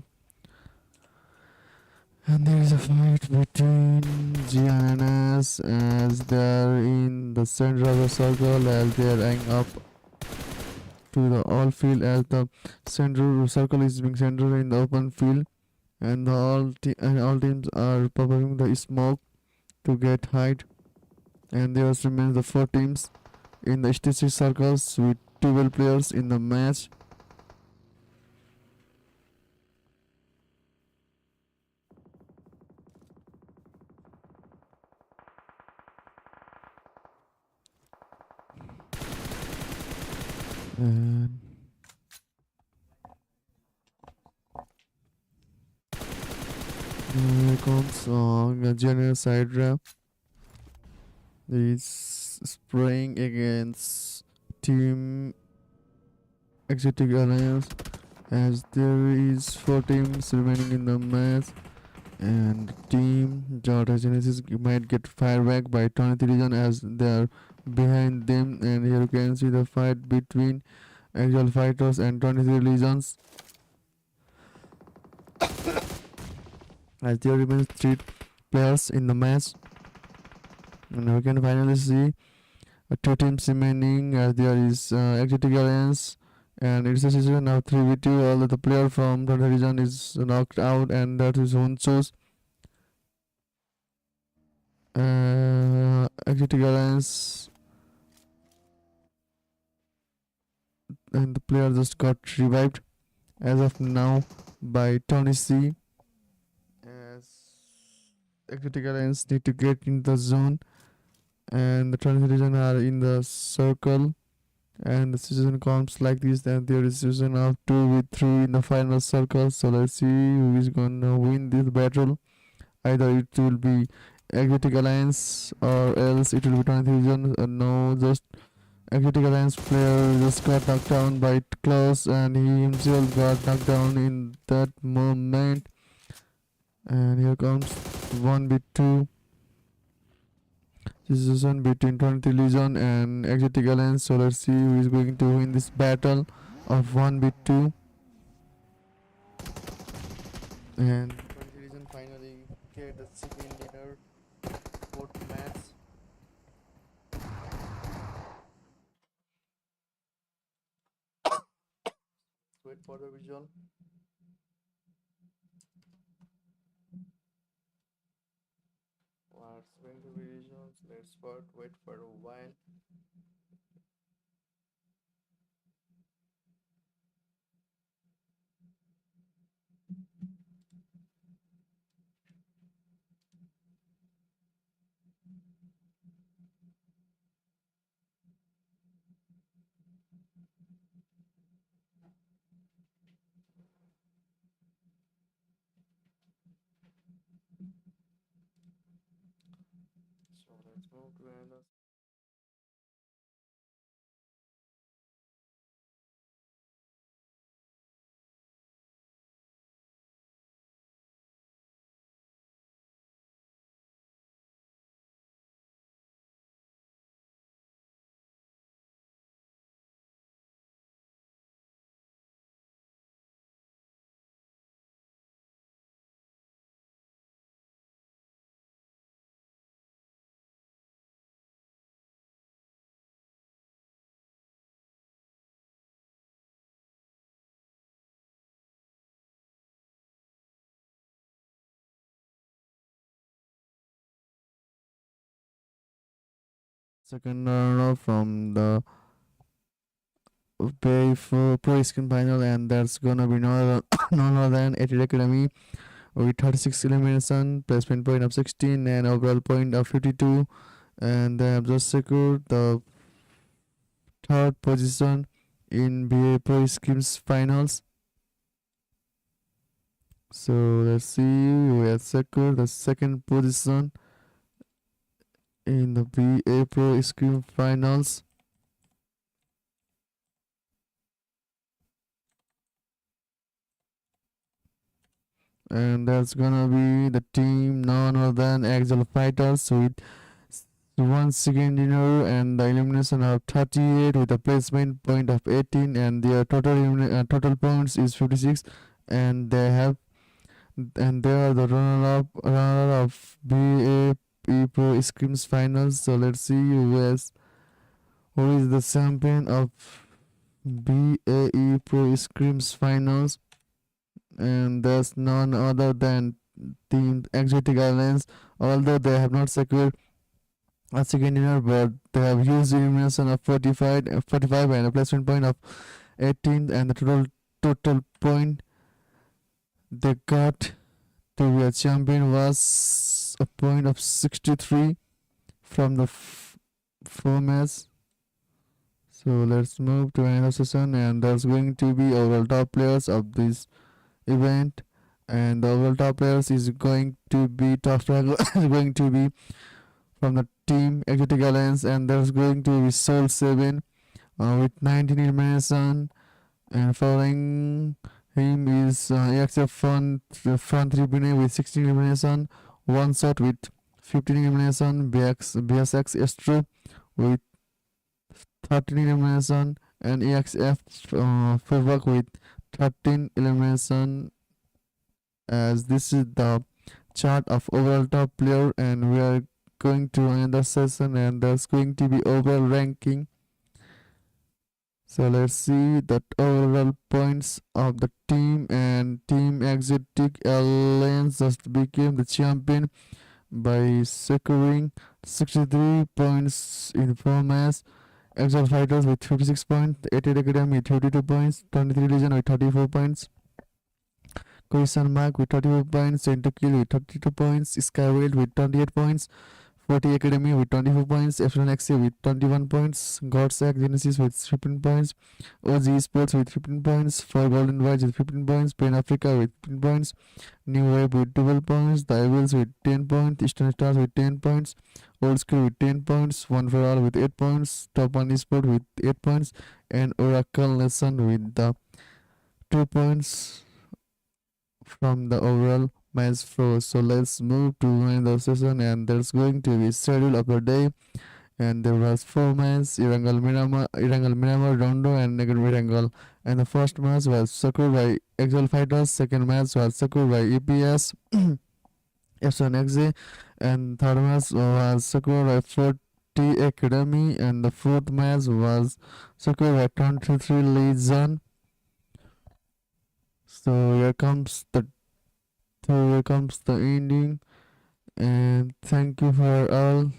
And there is a fight between GNS, as they are in the center of the circle, as they are eyeing up to the all field, as the center circle is being centered in the open field, and all teams are performing the smoke to get height. And there remains the 4 teams in the statistic circles with 12 players in the match. And here comes a general side rep. There is spraying against Team Exotic Alliance, as there is 4 teams remaining in the match, and Team Jota Genesis might get fired back by 23 Legion, as they are behind them. And here you can see the fight between actual fighters and 23 Legions, as there remains 3 players in the match. And we can finally see 2 teams remaining, as there is Exotic Alliance, and it's a season of 3v2. All of the player from the region is knocked out, and that is Hunsos. Exotic Alliance, and the player just got revived, as of now by Tony C. As Exotic Alliance need to get in the zone, and the Tony region are in the circle, and the season comes like this. Then there is season of 2v3 in the final circle. So let's see who is gonna win this battle. Either it will be Exotic Alliance or else it will be 20th region. No, just Exotic Alliance player just got knocked down by Klaus, and he himself got knocked down in that moment. And here comes 1v2 season between 23 Legion and Exotic Alliance. So let's see who is going to win this battle of 1v2. And 23 Legion finally get the second winner, fourth match. Wait for the visual. What's going to be regions? Let's wait for a while. So let's move to another. Second runner from the Vae Pro Skin Final, and that's gonna be none other than Etid Academy with 36 elimination, placement point of 16, and overall point of 52. And they have just secured the third position in Vae Pro Schemes Finals. So let's see, we have secured the second position in the Vae Pro Scheme Finals. And that's gonna be the team none other than Axel Fighters with one second dinner and the elimination of 38 with a placement point of 18, and their total points is 56, and they are the runner of BAE Pro Scrims Finals. So let's see who is the champion of BAE Pro Scrims Finals, and that's none other than Team Exotic Islands. Although they have not secured a second dinner, but they have huge elimination of 45 and a placement point of 18, and the total point they got to be a champion was a point of 63 from the four match. So let's move to another session, and there's going to be overall top players of this event, and the overall top players is going to be top player is going to be from the team Exotic Alliance, and there's going to be Soul 7 with 19 elimination, and following him is AXF front tribune with 16 elimination, one shot with 15 elimination, BSX Estro with 13 elimination, and AXF Fullback with 13 elimination. As this is the chart of overall top player, and we are going to another session, and there's going to be overall ranking. So let's see the overall points of the team, and Team Exotic Alliance just became the champion by securing 63 points in 4 matches, Exile Fighters with 56 points, 88 Academy with 52 points, 23 Legion with 34 points, Koisan Mark with 34 points, Centokill with 32 points, Skyward with 28 points, 40 Academy with 24 points, Epsilon XA with 21 points, Godsack Genesis with 15 points, OG Sports with 15 points, 4 Golden Vibes with 15 points, Pain Africa with 15 points, New Wave with 12 points, The Evils with 10 points, Eastern Stars with 10 points, Old School with 10 points, One for All with 8 points, Top One Esport with 8 points, and Oracle Lesson with the 2 points from the overall match flow. So let's move to another session, and there's going to be schedule of the day. And there was 4 matches: Irangal Miramar, Rondo, and Negro Irangal. And the first match was secured by Exile Fighters. Second match was secured by EPS, S1XA, and third match was secured by 40 Academy, and the fourth match was secured by 23 Legion. So here comes the ending, and thank you for all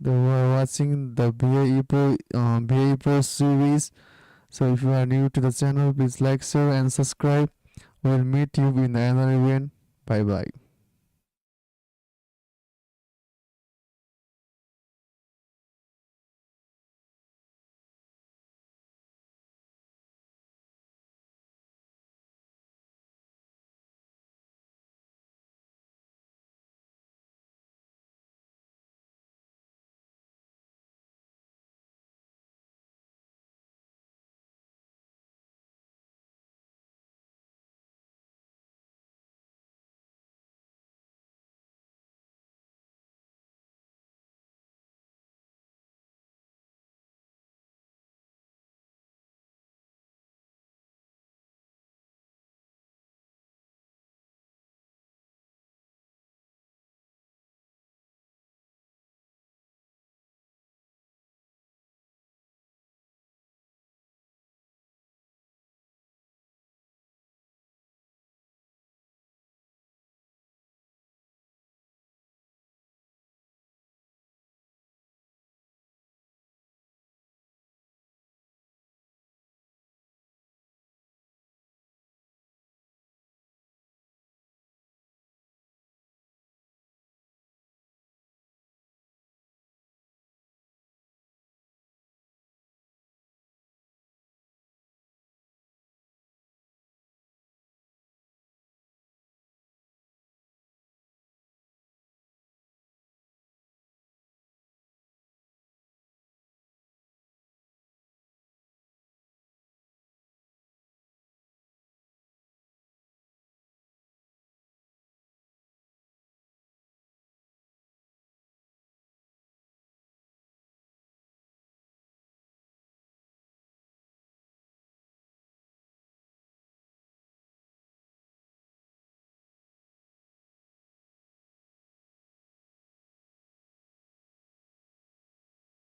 that were watching the Vae Pro series. So if you are new to the channel, please like, share, and subscribe. We'll meet you in another event. Bye bye.